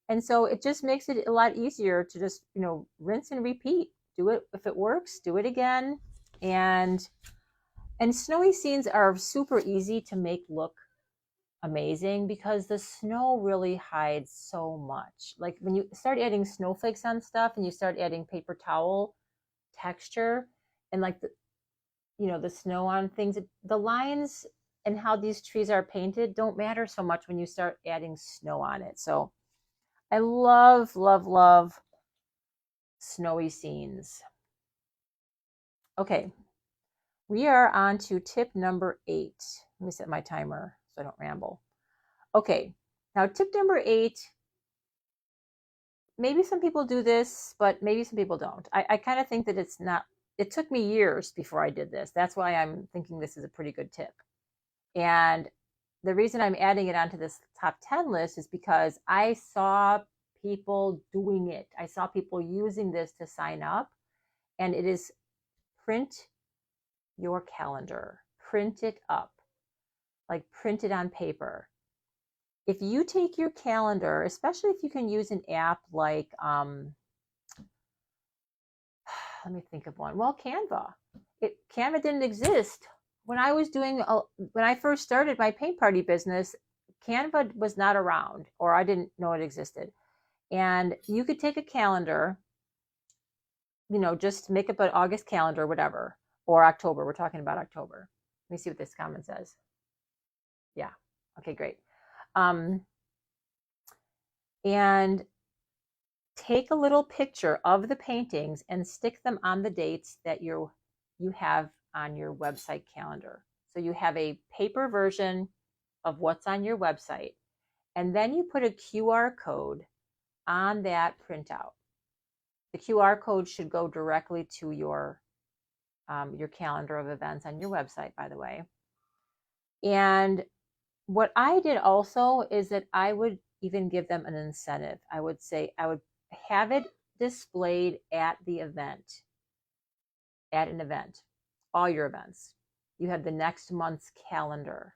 And so it just makes it a lot easier to just, you know, rinse and repeat. Do it. If it works, do it again. And snowy scenes are super easy to make look amazing because the snow really hides so much. Like when you start adding snowflakes on stuff and you start adding paper towel texture and like the, you know, the snow on things, the lines and how these trees are painted don't matter so much when you start adding snow on it. So I love, love, love snowy scenes. Okay, we are on to tip number 8. Let me set my timer so I don't ramble. Okay, now tip number 8, maybe some people do this, but maybe some people don't. I kind of think that it's not, it took me years before I did this. That's why I'm thinking this is a pretty good tip. And the reason I'm adding it onto this top 10 list is because I saw people doing it. I saw people using this to sign up, and it is print your calendar, print it up, like print it on paper. If you take your calendar, especially if you can use an app like, let me think of one. Well, Canva. Canva didn't exist. When I first started my paint party business, Canva was not around, or I didn't know it existed. And you could take a calendar, you know, just make up an August calendar, whatever, or October. We're talking about October. Let me see what this comment says. Yeah. Okay, great. And take a little picture of the paintings and stick them on the dates that you have on your website calendar. So you have a paper version of what's on your website, and then you put a QR code on that printout. The QR code should go directly to your calendar of events on your website, by the way. And what I did also is that I would even give them an incentive. I would say I would have it displayed at the event, at an event, all your events. You have the next month's calendar.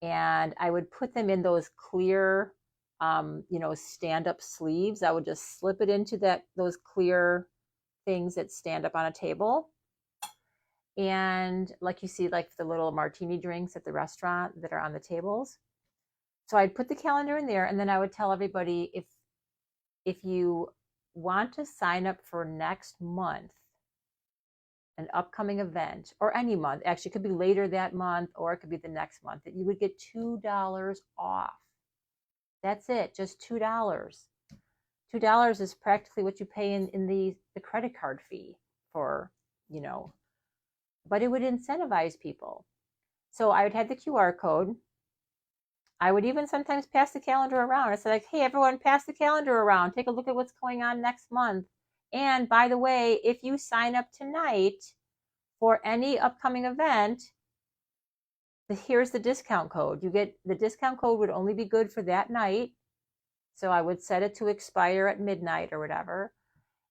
And I would put them in those clear, you know, stand-up sleeves. I would just slip it into those clear things that stand up on a table. And like you see, like the little martini drinks at the restaurant that are on the tables. So I'd put the calendar in there, and then I would tell everybody, if you want to sign up for next month, an upcoming event, or any month, actually it could be later that month, or it could be the next month, that you would get $2 off. That's it, just $2. $2 is practically what you pay in the credit card fee for, you know, but it would incentivize people. So I would have the QR code. I would even sometimes pass the calendar around. I said, like, hey, everyone, pass the calendar around. Take a look at what's going on next month. And by the way, if you sign up tonight for any upcoming event, here's the discount code. You get the discount code would only be good for that night. So I would set it to expire at midnight or whatever.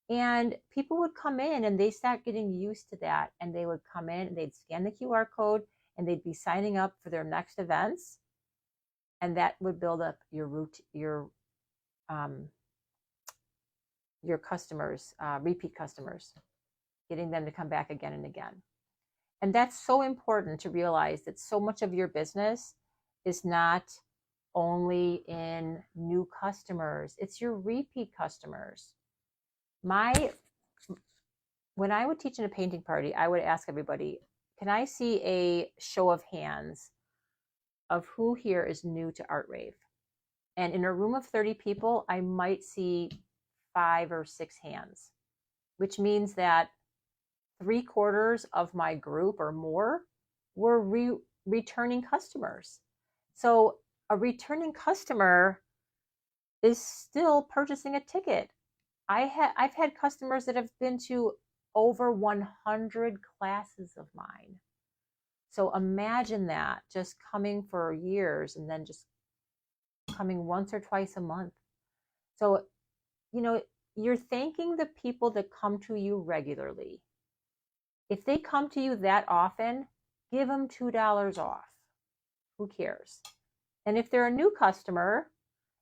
And people would come in and they start getting used to that. And they would come in and they'd scan the QR code and they'd be signing up for their next events. And that would build up your customers, repeat customers, getting them to come back again and again. And that's so important to realize that so much of your business is not only in new customers, it's your repeat customers. When I would teach in a painting party, I would ask everybody, can I see a show of hands of who here is new to Art Rave? And in a room of 30 people, I might see 5 or 6 hands, which means that 3/4 of my group or more were returning customers. So a returning customer is still purchasing a ticket. I've had customers that have been to over 100 classes of mine. So imagine that, just coming for years and then just coming once or twice a month. So, you know, you're thanking the people that come to you regularly. If they come to you that often, give them $2 off. Who cares? And if they're a new customer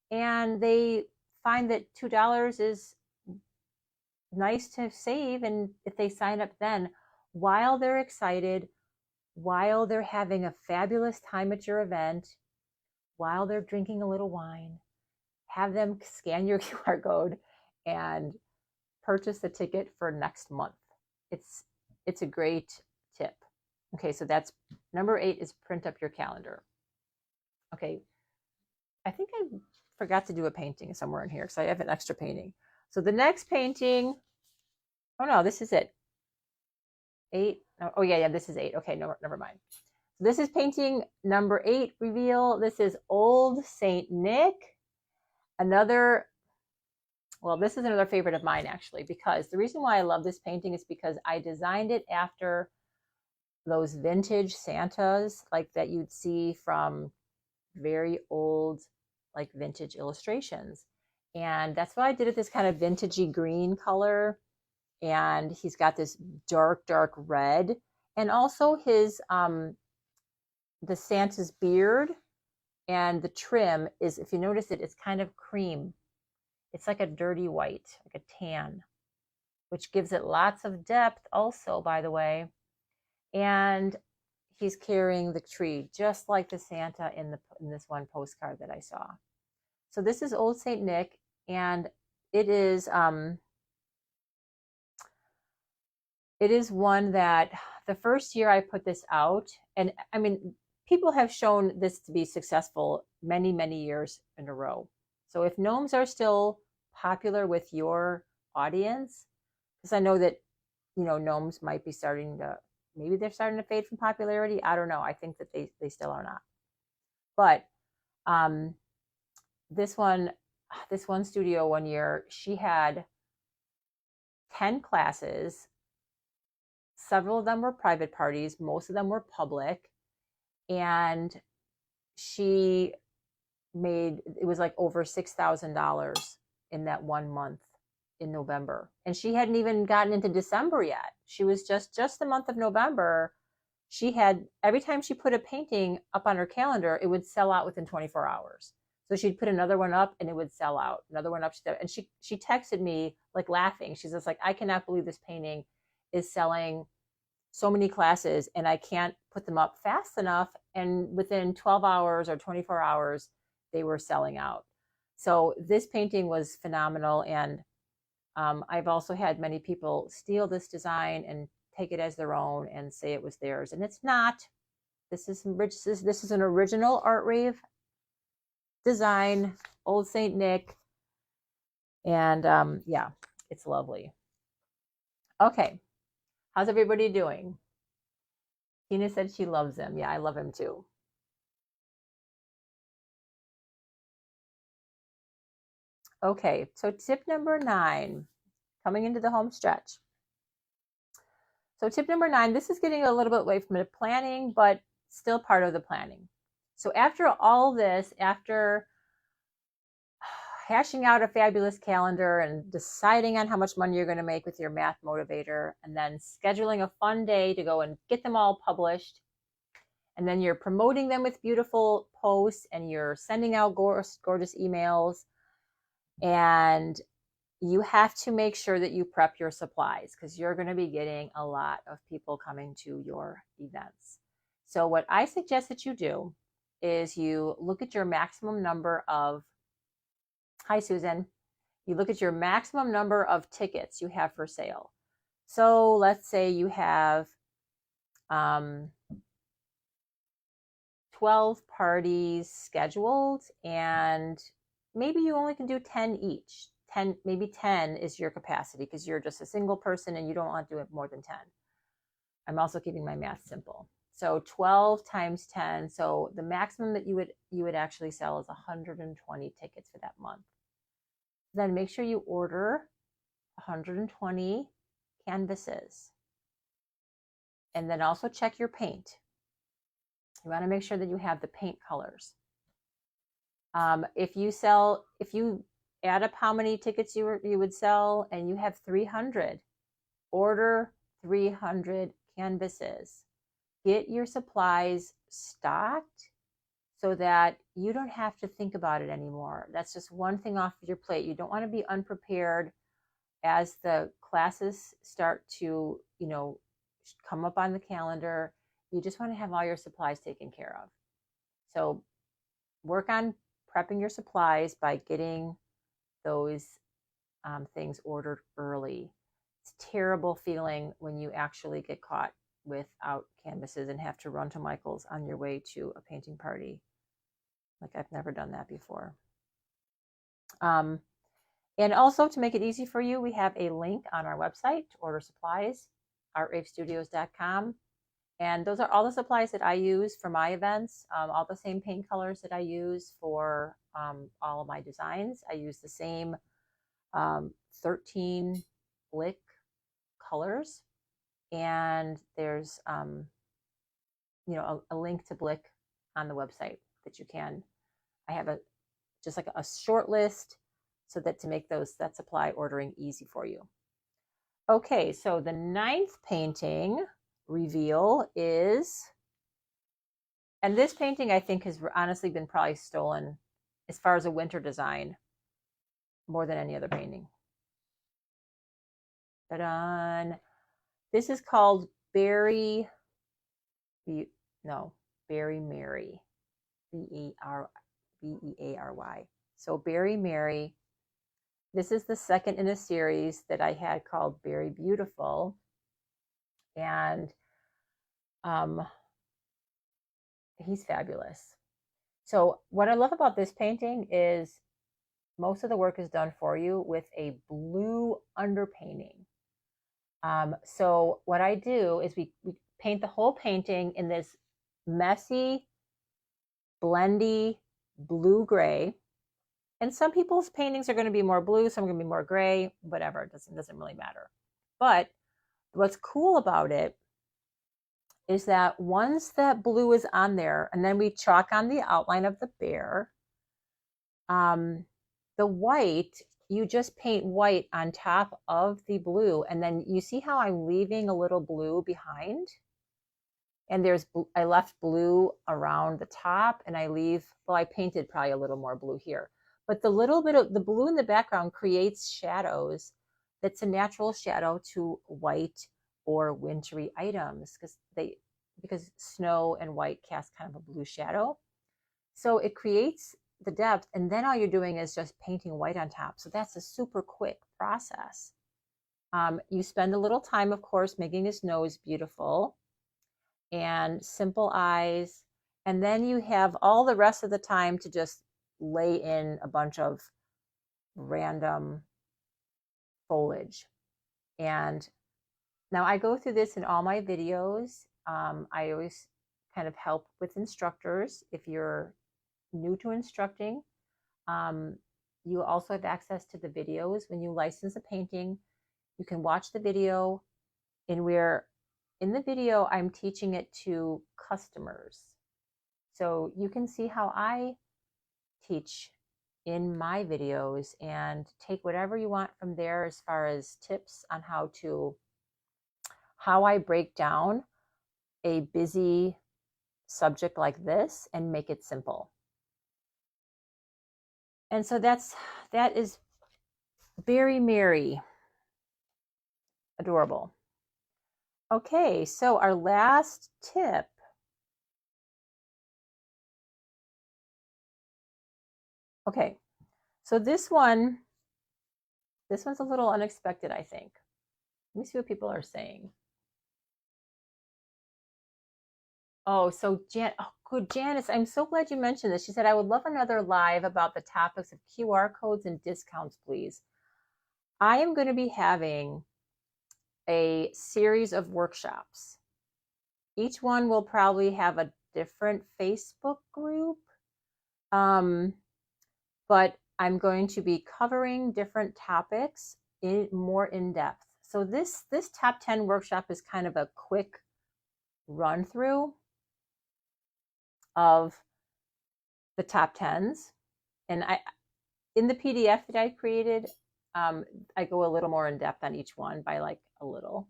and they find that $2 is nice to save, and if they sign up then, while they're excited, while they're having a fabulous time at your event, while they're drinking a little wine, have them scan your QR code and purchase the ticket for next month. It's a great tip. Okay, so that's number 8 is print up your calendar. Okay, I think I forgot to do a painting somewhere in here because I have an extra painting. So the next painting, oh no, this is it. 8. Oh yeah, this is 8. Okay, no, never mind. So this is painting number 8 reveal. This is Old Saint Nick. This is another favorite of mine actually, because the reason why I love this painting is because I designed it after those vintage Santas like that you'd see from very old, like vintage illustrations. And that's why I did it this kind of vintagey green color. And he's got this dark, dark red. And also his, the Santa's beard and the trim is, if you notice it, it's kind of cream. It's like a dirty white, like a tan, which gives it lots of depth also, by the way. And he's carrying the tree, just like the Santa in this one postcard that I saw. So this is Old Saint Nick, and it is one that the first year I put this out, and I mean, people have shown this to be successful many, many years in a row. So if gnomes are still popular with your audience, because I know that, you know, gnomes might be maybe they're starting to fade from popularity. I don't know. I think that they still are not. But this one studio one year, she had 10 classes. Several of them were private parties. Most of them were public. And she made, it was like over $6,000 in that 1 month in November. And she hadn't even gotten into December yet. She was just the month of November. She had, every time she put a painting up on her calendar, it would sell out within 24 hours. So she'd put another one up and it would sell out. Another one up. And she texted me like laughing. She's just like, I cannot believe this painting is selling so many classes and I can't put them up fast enough. And within 12 hours or 24 hours, they were selling out. So this painting was phenomenal. And I've also had many people steal this design and take it as their own and say it was theirs. And it's not. This is an original Art Rave design, Old Saint Nick. And yeah, it's lovely. Okay, how's everybody doing? Tina said she loves him. Yeah, I love him too. Okay, so tip number 9, coming into the home stretch. So tip number 9, this is getting a little bit away from the planning, but still part of the planning. So after all this, after hashing out a fabulous calendar and deciding on how much money you're going to make with your math motivator, and then scheduling a fun day to go and get them all published, and then you're promoting them with beautiful posts, and you're sending out gorgeous emails, and you have to make sure that you prep your supplies because you're going to be getting a lot of people coming to your events. So what I suggest that you do is you look at your maximum number of, hi Susan, you look at your maximum number of tickets you have for sale. So let's say you have 12 parties scheduled, and maybe you only can do 10 each. 10, maybe 10 is your capacity because you're just a single person and you don't want to do it more than 10. I'm also keeping my math simple. So 12 times 10. So the maximum that you would actually sell is 120 tickets for that month. Then make sure you order 120 canvases. And then also check your paint. You want to make sure that you have the paint colors. If you add up how many tickets you would sell and you have 300, order 300 canvases. Get your supplies stocked so that you don't have to think about it anymore. That's just one thing off of your plate. You don't want to be unprepared as the classes start to, come up on the calendar. You just want to have all your supplies taken care of. So work on prepping your supplies by getting those things ordered early. It's a terrible feeling when you actually get caught without canvases and have to run to Michael's on your way to a painting party. Like, I've never done that before. And also, to make it easy for you, we have a link on our website to order supplies, artravestudios.com. And those are all the supplies that I use for my events, all the same paint colors that I use for all of my designs. I use the same 13 Blick colors. And there's, a link to Blick on the website that you can. I have just like a short list so that to make that supply ordering easy for you. Okay, so the 9th painting reveal is, and this painting I think has honestly been probably stolen as far as a winter design more than any other painting. Ta-da! This is called Berry Mary, Beary. So Berry Mary. This is the second in a series that I had called Berry Beautiful. And he's fabulous. So what I love about this painting is most of the work is done for you with a blue underpainting. So what I do is we paint the whole painting in this messy, blendy blue-gray. And some people's paintings are going to be more blue, some are going to be more gray, whatever. It doesn't really matter. But what's cool about it is that once that blue is on there, and then we chalk on the outline of the bear, the white, you just paint white on top of the blue. And then you see how I'm leaving a little blue behind? And I left blue around the top, and I painted probably a little more blue here. But the little bit of the blue in the background creates shadows. That's a natural shadow to white or wintry items because snow and white cast kind of a blue shadow. So it creates the depth, and then all you're doing is just painting white on top. So that's a super quick process. You spend a little time, of course, making his nose beautiful and simple eyes, and then you have all the rest of the time to just lay in a bunch of random foliage. And now I go through this in all my videos. I always kind of help with instructors. If you're new to instructing, you also have access to the videos. When you license a painting, you can watch the video, and where in the video I'm teaching it to customers. So you can see how I teach in my videos and take whatever you want from there as far as tips on how I break down a busy subject like this and make it simple. And so that is very merry, adorable. Okay, so our last tip. Okay, so this one's a little unexpected, I think. Let me see what people are saying. Oh, so good, Janice. I'm so glad you mentioned this. She said, I would love another live about the topics of QR codes and discounts, please. I am going to be having a series of workshops. Each one will probably have a different Facebook group. But I'm going to be covering different topics more in depth. So this top 10 workshop is kind of a quick run through of the top 10s. And in the PDF that I created, I go a little more in depth on each one by like a little.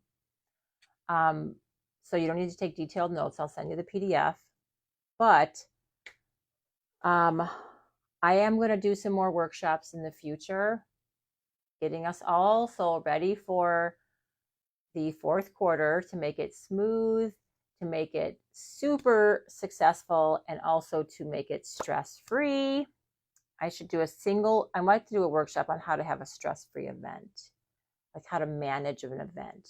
So you don't need to take detailed notes. I'll send you the PDF. But I am going to do some more workshops in the future, getting us all so ready for the fourth quarter to make it smooth, to make it super successful, and also to make it stress-free. I'd like to do a workshop on how to have a stress-free event, like how to manage an event.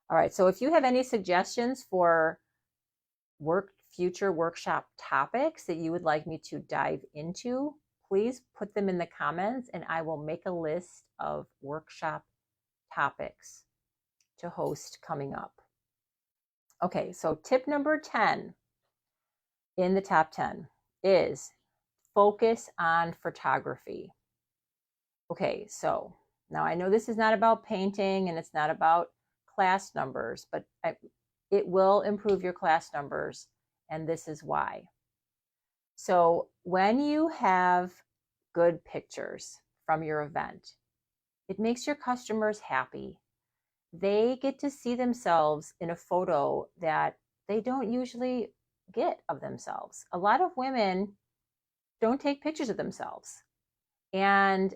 All right, so if you have any suggestions for future workshop topics that you would like me to dive into, please put them in the comments and I will make a list of workshop topics to host coming up. Okay, so tip number 10 in the top 10 is focus on photography. Okay, so now I know this is not about painting and it's not about class numbers, but it will improve your class numbers, and this is why. So when you have good pictures from your event, it makes your customers happy. They get to see themselves in a photo that they don't usually get of themselves. A lot of women don't take pictures of themselves, and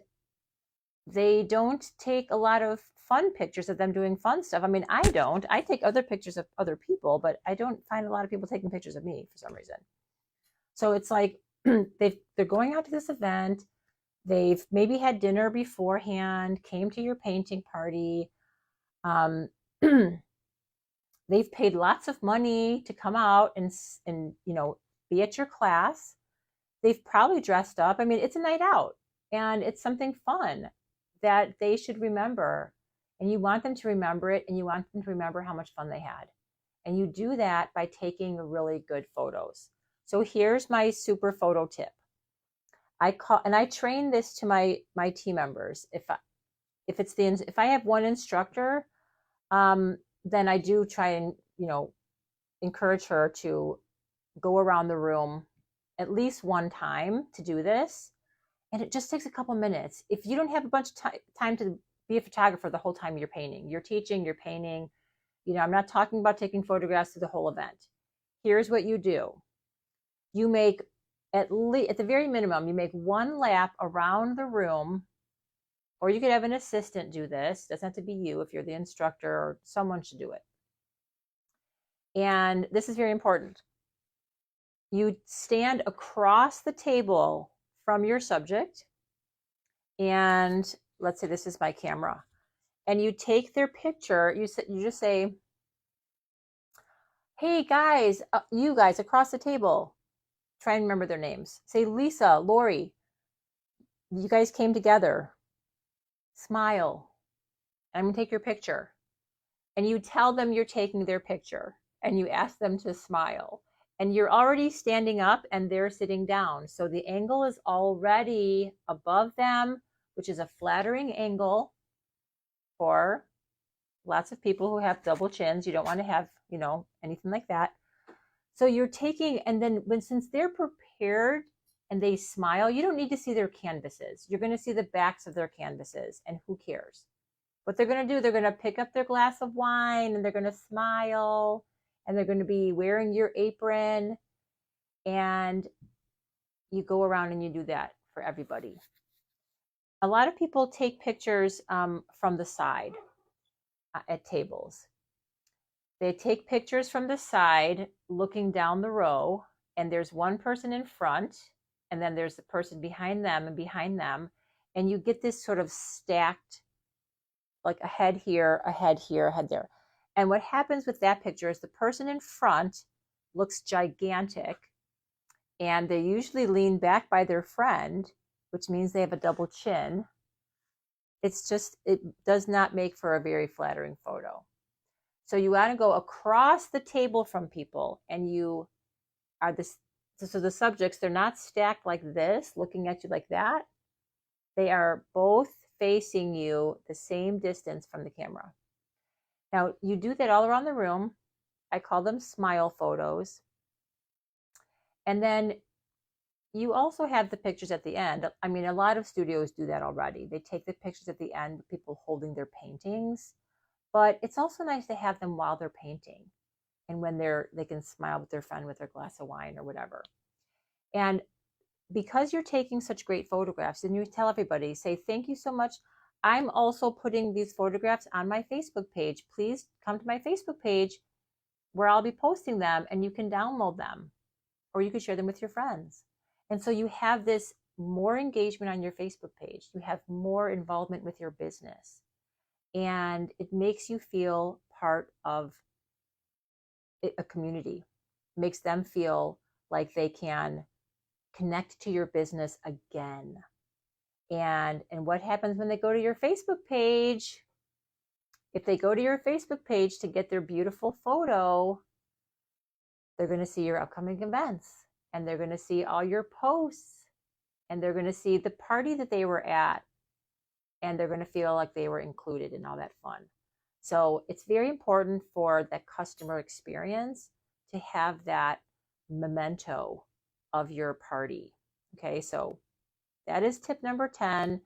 they don't take a lot of fun pictures of them doing fun stuff. I mean, I don't. I take other pictures of other people, but I don't find a lot of people taking pictures of me for some reason. So it's like they're going out to this event. They've maybe had dinner beforehand, came to your painting party. They've paid lots of money to come out and be at your class. They've probably dressed up. I mean, it's a night out and it's something fun that they should remember. And you want them to remember it, and you want them to remember how much fun they had. And you do that by taking really good photos. So here's my super photo tip. I train this to my team members. If I have one instructor, then I do try and encourage her to go around the room at least one time to do this. And it just takes a couple minutes. If you don't have a bunch of time to be a photographer the whole time you're painting, you're teaching, you're painting, I'm not talking about taking photographs of the whole event. Here's what you do. You make at the very minimum, you make one lap around the room, or you could have an assistant do this. It doesn't have to be you if you're the instructor, or someone should do it. And this is very important. You stand across the table from your subject, and let's say this is my camera, and you take their picture. You just say, hey guys, you guys across the table, try and remember their names. Say Lisa, Lori, you guys came together. Smile. I'm going to take your picture. And you tell them you're taking their picture and you ask them to smile. And you're already standing up and they're sitting down. So the angle is already above them, which is a flattering angle for lots of people who have double chins. You don't want to have, anything like that. So you're taking, and then since they're prepared and they smile, you don't need to see their canvases. You're going to see the backs of their canvases, and who cares? What they're going to do, they're going to pick up their glass of wine and they're going to smile and they're going to be wearing your apron, and you go around and you do that for everybody. A lot of people take pictures from the side at tables. They take pictures from the side looking down the row, and there's one person in front and then there's the person behind them and behind them, and you get this sort of stacked, like a head here, a head here, a head there. And what happens with that picture is the person in front looks gigantic, and they usually lean back by their friend, which means they have a double chin. It does not make for a very flattering photo. So you want to go across the table from people, and you are so the subjects, they're not stacked like this, looking at you like that. They are both facing you the same distance from the camera. Now, you do that all around the room. I call them smile photos. And then you also have the pictures at the end. I mean, a lot of studios do that already. They take the pictures at the end with people holding their paintings. But it's also nice to have them while they're painting, and when they can smile with their friend with their glass of wine or whatever. And because you're taking such great photographs, and you tell everybody, say, thank you so much. I'm also putting these photographs on my Facebook page. Please come to my Facebook page where I'll be posting them, and you can download them, or you can share them with your friends. And so you have this more engagement on your Facebook page. You have more involvement with your business. And it makes you feel part of a community. It makes them feel like they can connect to your business again. And what happens when they go to your Facebook page? If they go to your Facebook page to get their beautiful photo, they're going to see your upcoming events, and they're going to see all your posts, and they're going to see the party that they were at, and they're going to feel like they were included in all that fun. So it's very important for that customer experience to have that memento of your party. Okay, so that is tip number 10.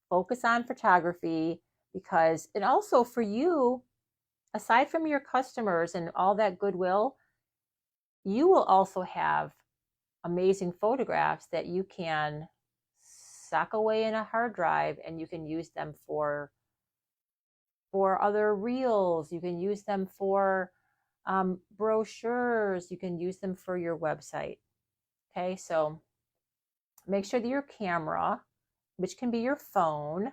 Focus on photography, because, and also for you, aside from your customers and all that goodwill, you will also have amazing photographs that you can sock away in a hard drive, and you can use them for other reels. You can use them for brochures. You can use them for your website. Okay, so make sure that your camera, which can be your phone,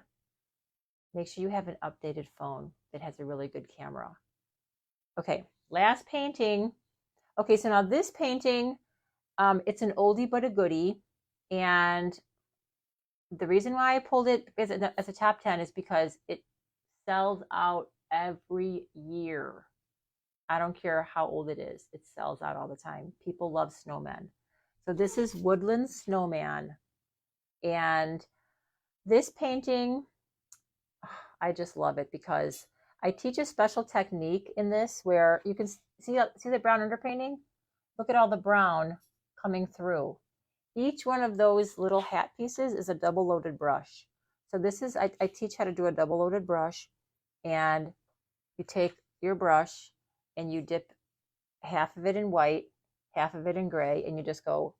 make sure you have an updated phone that has a really good camera. Okay, last painting. Okay, so now this painting, it's an oldie but a goodie, and the reason why I pulled it as a top 10 is because it sells out every year. I don't care how old it is. It sells out all the time. People love snowmen. So this is Woodland Snowman. And this painting, I just love it because I teach a special technique in this where you can see the brown underpainting? Look at all the brown coming through. Each one of those little hat pieces is a double loaded brush. So this is, I teach how to do a double loaded brush, and you take your brush and you dip half of it in white, half of it in gray, and you just go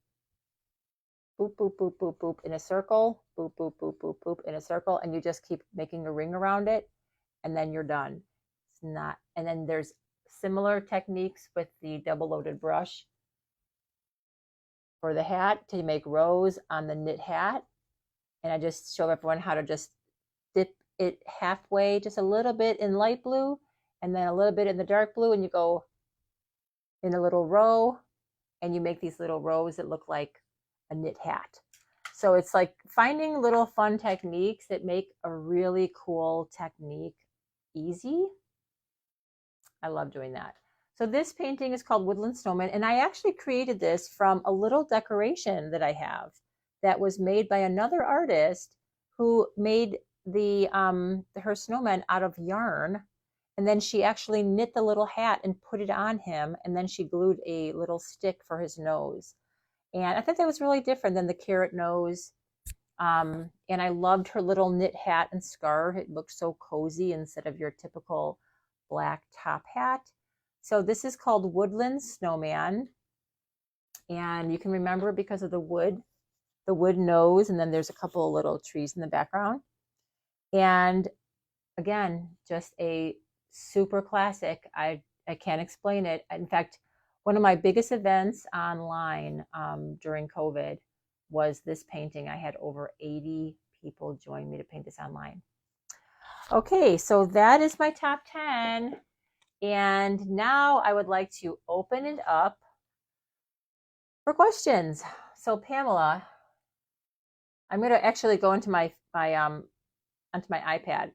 boop, boop, boop, boop, boop in a circle, boop, boop, boop, boop, boop in a circle, and you just keep making a ring around it, and then you're done. It's not, and then there's similar techniques with the double loaded brush for the hat to make rows on the knit hat. And I just show everyone how to just dip it halfway, just a little bit in light blue and then a little bit in the dark blue, and you go in a little row and you make these little rows that look like a knit hat. So it's like finding little fun techniques that make a really cool technique easy. I love doing that. So this painting is called Woodland Snowman, and I actually created this from a little decoration that I have that was made by another artist who made her snowman out of yarn, and then she actually knit the little hat and put it on him, and then she glued a little stick for his nose. And I thought that was really different than the carrot nose. And I loved her little knit hat and scarf. It looked so cozy instead of your typical black top hat. So this is called Woodland Snowman. And you can remember because of the wood nose, and then there's a couple of little trees in the background. And again, just a super classic. I can't explain it. In fact, one of my biggest events online during COVID was this painting. I had over 80 people join me to paint this online. Okay, so that is my top 10. And now I would like to open it up for questions. So Pamela, I'm going to actually go into my onto my iPad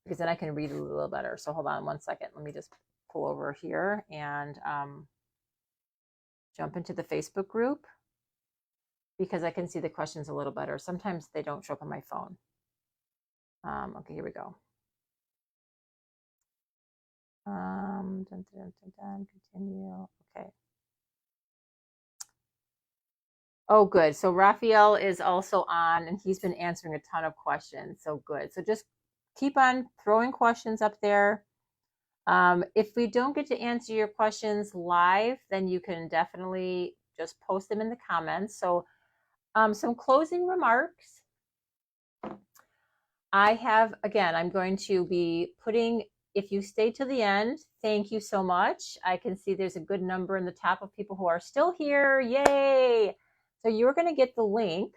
because then I can read a little better. So hold on one second. Let me just pull over here and jump into the Facebook group because I can see the questions a little better. Sometimes they don't show up on my phone. Okay, here we go. Continue. Okay. Oh, good. So Raphael is also on, and he's been answering a ton of questions. So good. So just keep on throwing questions up there. If we don't get to answer your questions live, then you can definitely just post them in the comments. So some closing remarks. I'm going to be putting, if you stay to the end, thank you so much. I can see there's a good number in the top of people who are still here. Yay! So you're going to get the link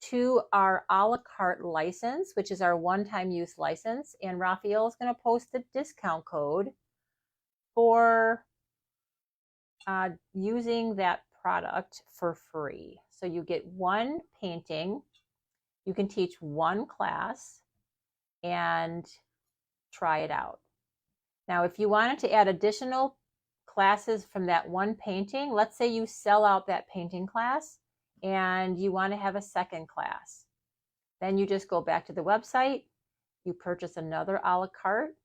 to our a la carte license, which is our one-time use license. And Raphael is going to post the discount code for using that product for free. So you get one painting, you can teach one class and try it out. Now, if you wanted to add additional classes from that one painting, let's say you sell out that painting class and you want to have a second class, then you just go back to the website, you purchase another a la carte,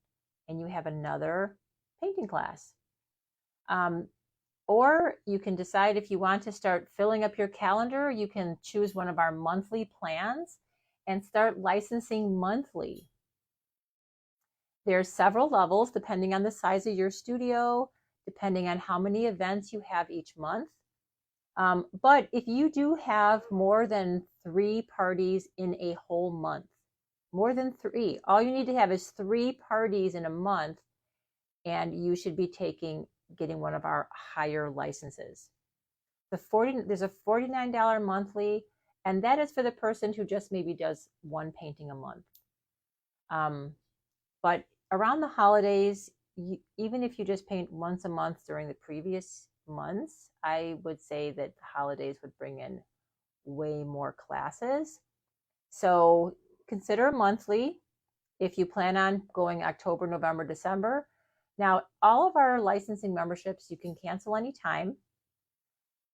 and you have another painting class. Or you can decide if you want to start filling up your calendar, you can choose one of our monthly plans and start licensing monthly. There's several levels depending on the size of your studio, depending on how many events you have each month. But if you do have more than 3 parties in a whole month, more than 3, all you need to have is 3 parties in a month, and you should be getting one of our higher licenses. There's a $49 monthly, and that is for the person who just maybe does one painting a month. But around the holidays, even if you just paint once a month during the previous months, I would say that the holidays would bring in way more classes. So consider monthly if you plan on going October, November, December. Now, all of our licensing memberships, you can cancel anytime.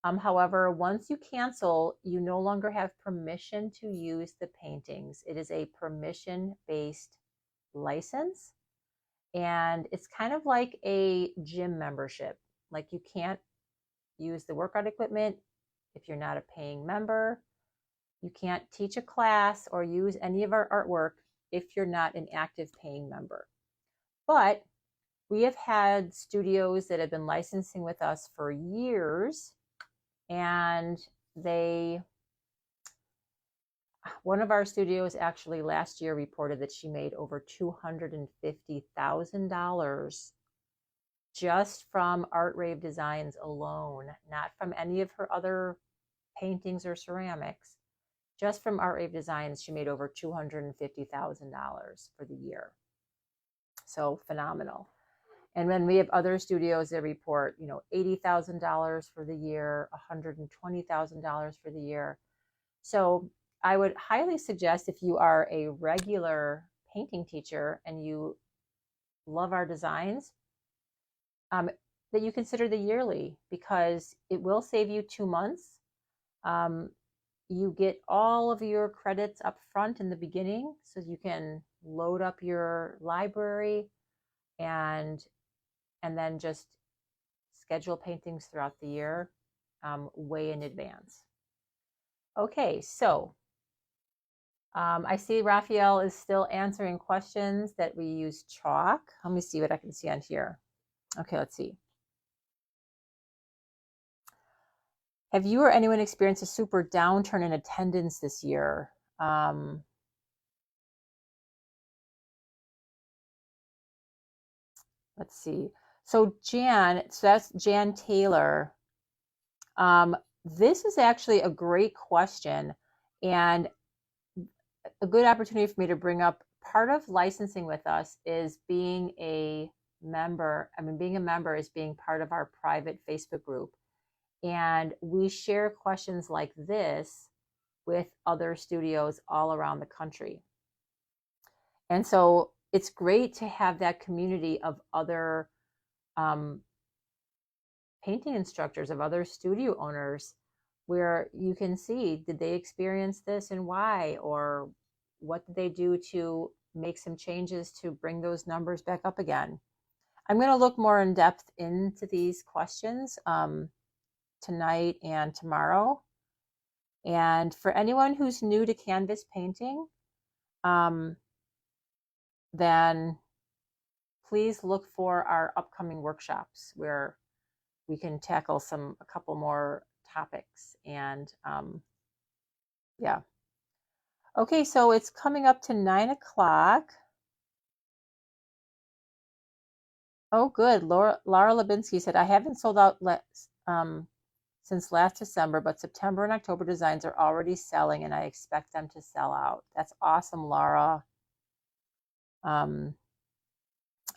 However, once you cancel, you no longer have permission to use the paintings. It is a permission-based license, and it's kind of like a gym membership. Like, you can't use the workout equipment if you're not a paying member. You can't teach a class or use any of our artwork if you're not an active paying member. But we have had studios that have been licensing with us for years, and one of our studios actually last year reported that she made over $250,000 just from Art Rave Designs alone, not from any of her other paintings or ceramics. Just from Art Rave Designs, she made over $250,000 for the year. So phenomenal. And then we have other studios that report, $80,000 for the year, $120,000 for the year. So I would highly suggest, if you are a regular painting teacher and you love our designs, that you consider the yearly, because it will save you 2 months. You get all of your credits up front in the beginning, so you can load up your library and then just schedule paintings throughout the year, way in advance. Okay, so I see Raphael is still answering questions that we use chalk. Let me see what I can see on here. Okay, let's see. Have you or anyone experienced a super downturn in attendance this year? Let's see. So that's Jan Taylor. This is actually a great question and a good opportunity for me to bring up. Part of licensing with us is being a member. I mean, being a member is being part of our private Facebook group. And we share questions like this with other studios all around the country. And so it's great to have that community of other painting instructors, of other studio owners, where you can see, did they experience this and why, or what did they do to make some changes to bring those numbers back up again. I'm going to look more in depth into these questions tonight and tomorrow. And for anyone who's new to canvas painting, then please look for our upcoming workshops where we can tackle a couple more topics. And yeah. Okay, so it's coming up to 9 o'clock. Oh, good. Lara Lebinsky said, I haven't sold out since last December, but September and October designs are already selling and I expect them to sell out. That's awesome, Lara.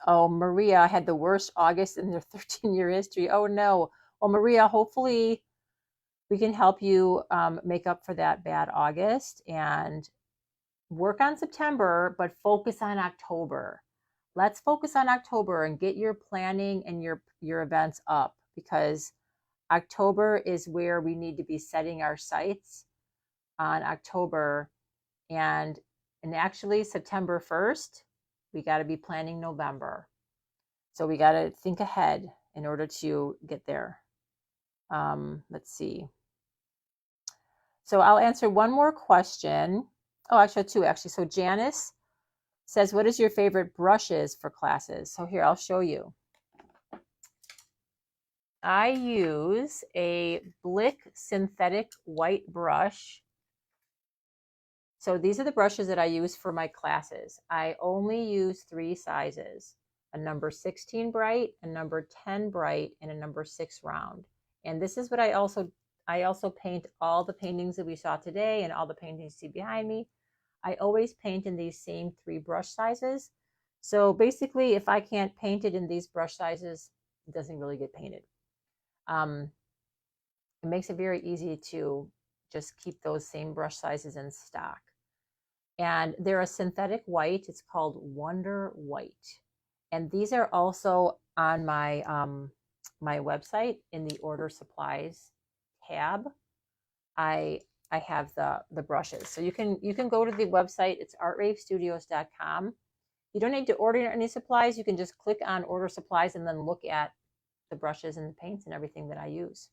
Oh, Maria had the worst August in their 13-year history. Oh, no. Well, Maria, hopefully we can help you make up for that bad August and work on September, but focus on October. Let's focus on October and get your planning and your events up, because October is where we need to be setting our sights on October. And actually September 1st, we got to be planning November. So we got to think ahead in order to get there. Let's see. So I'll answer one more question. Oh, actually two, actually. So Janice says, what is your favorite brushes for classes? So here, I'll show you. I use a Blick synthetic white brush. So these are the brushes that I use for my classes. I only use 3 sizes, a number 16 bright, a number 10 bright, and a number 6 round. And this is what I also paint all the paintings that we saw today and all the paintings you see behind me. I always paint in these same 3 brush sizes. So basically, if I can't paint it in these brush sizes, it doesn't really get painted. It makes it very easy to just keep those same brush sizes in stock. And they're a synthetic white. It's called Wonder White. And these are also on my my website in the order supplies tab. I have the brushes. So you can go to the website. It's artravestudios.com. You don't need to order any supplies. You can just click on order supplies and then look at the brushes and the paints and everything that I use.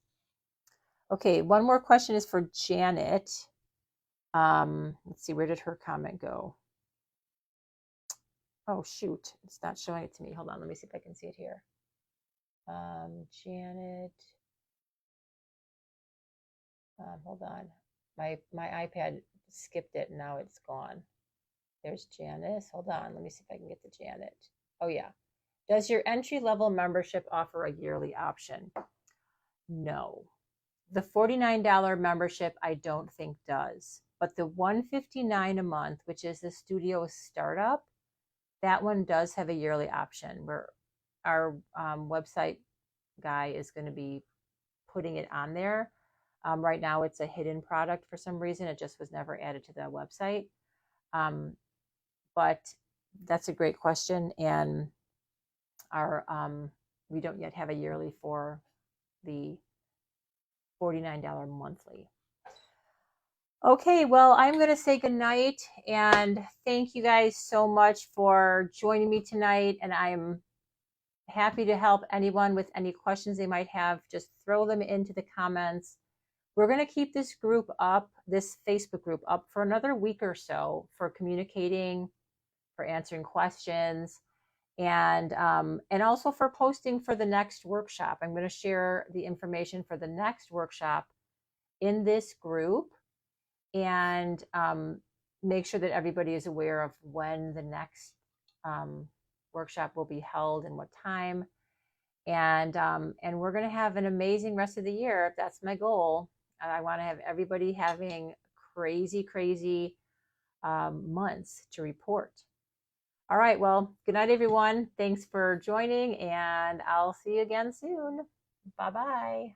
Okay, one more question is for Janet. Let's see, where did her comment go? Oh, shoot, it's not showing it to me. Hold on, let me see if I can see it here. Janet, hold on. My iPad skipped it and now it's gone. There's Janice. Hold on, let me see if I can get to Janet. Oh, yeah. Does your entry-level membership offer a yearly option? No. The $49 membership I don't think does. But the $159 a month, which is the studio startup, that one does have a yearly option where our website guy is going to be putting it on there. Right now it's a hidden product for some reason. It just was never added to the website. But that's a great question. And our we don't yet have a yearly for the $49 monthly. Okay, well, I'm going to say goodnight, and thank you guys so much for joining me tonight. And I'm happy to help anyone with any questions they might have. Just throw them into the comments. We're going to keep this group up, this Facebook group up, for another week or so for communicating, for answering questions, and also for posting for the next workshop. I'm going to share the information for the next workshop in this group, and make sure that everybody is aware of when the next workshop will be held and what time. And we're going to have an amazing rest of the year. That's my goal. I want to have everybody having crazy, crazy months to report. All right. Well, good night, everyone. Thanks for joining, and I'll see you again soon. Bye-bye.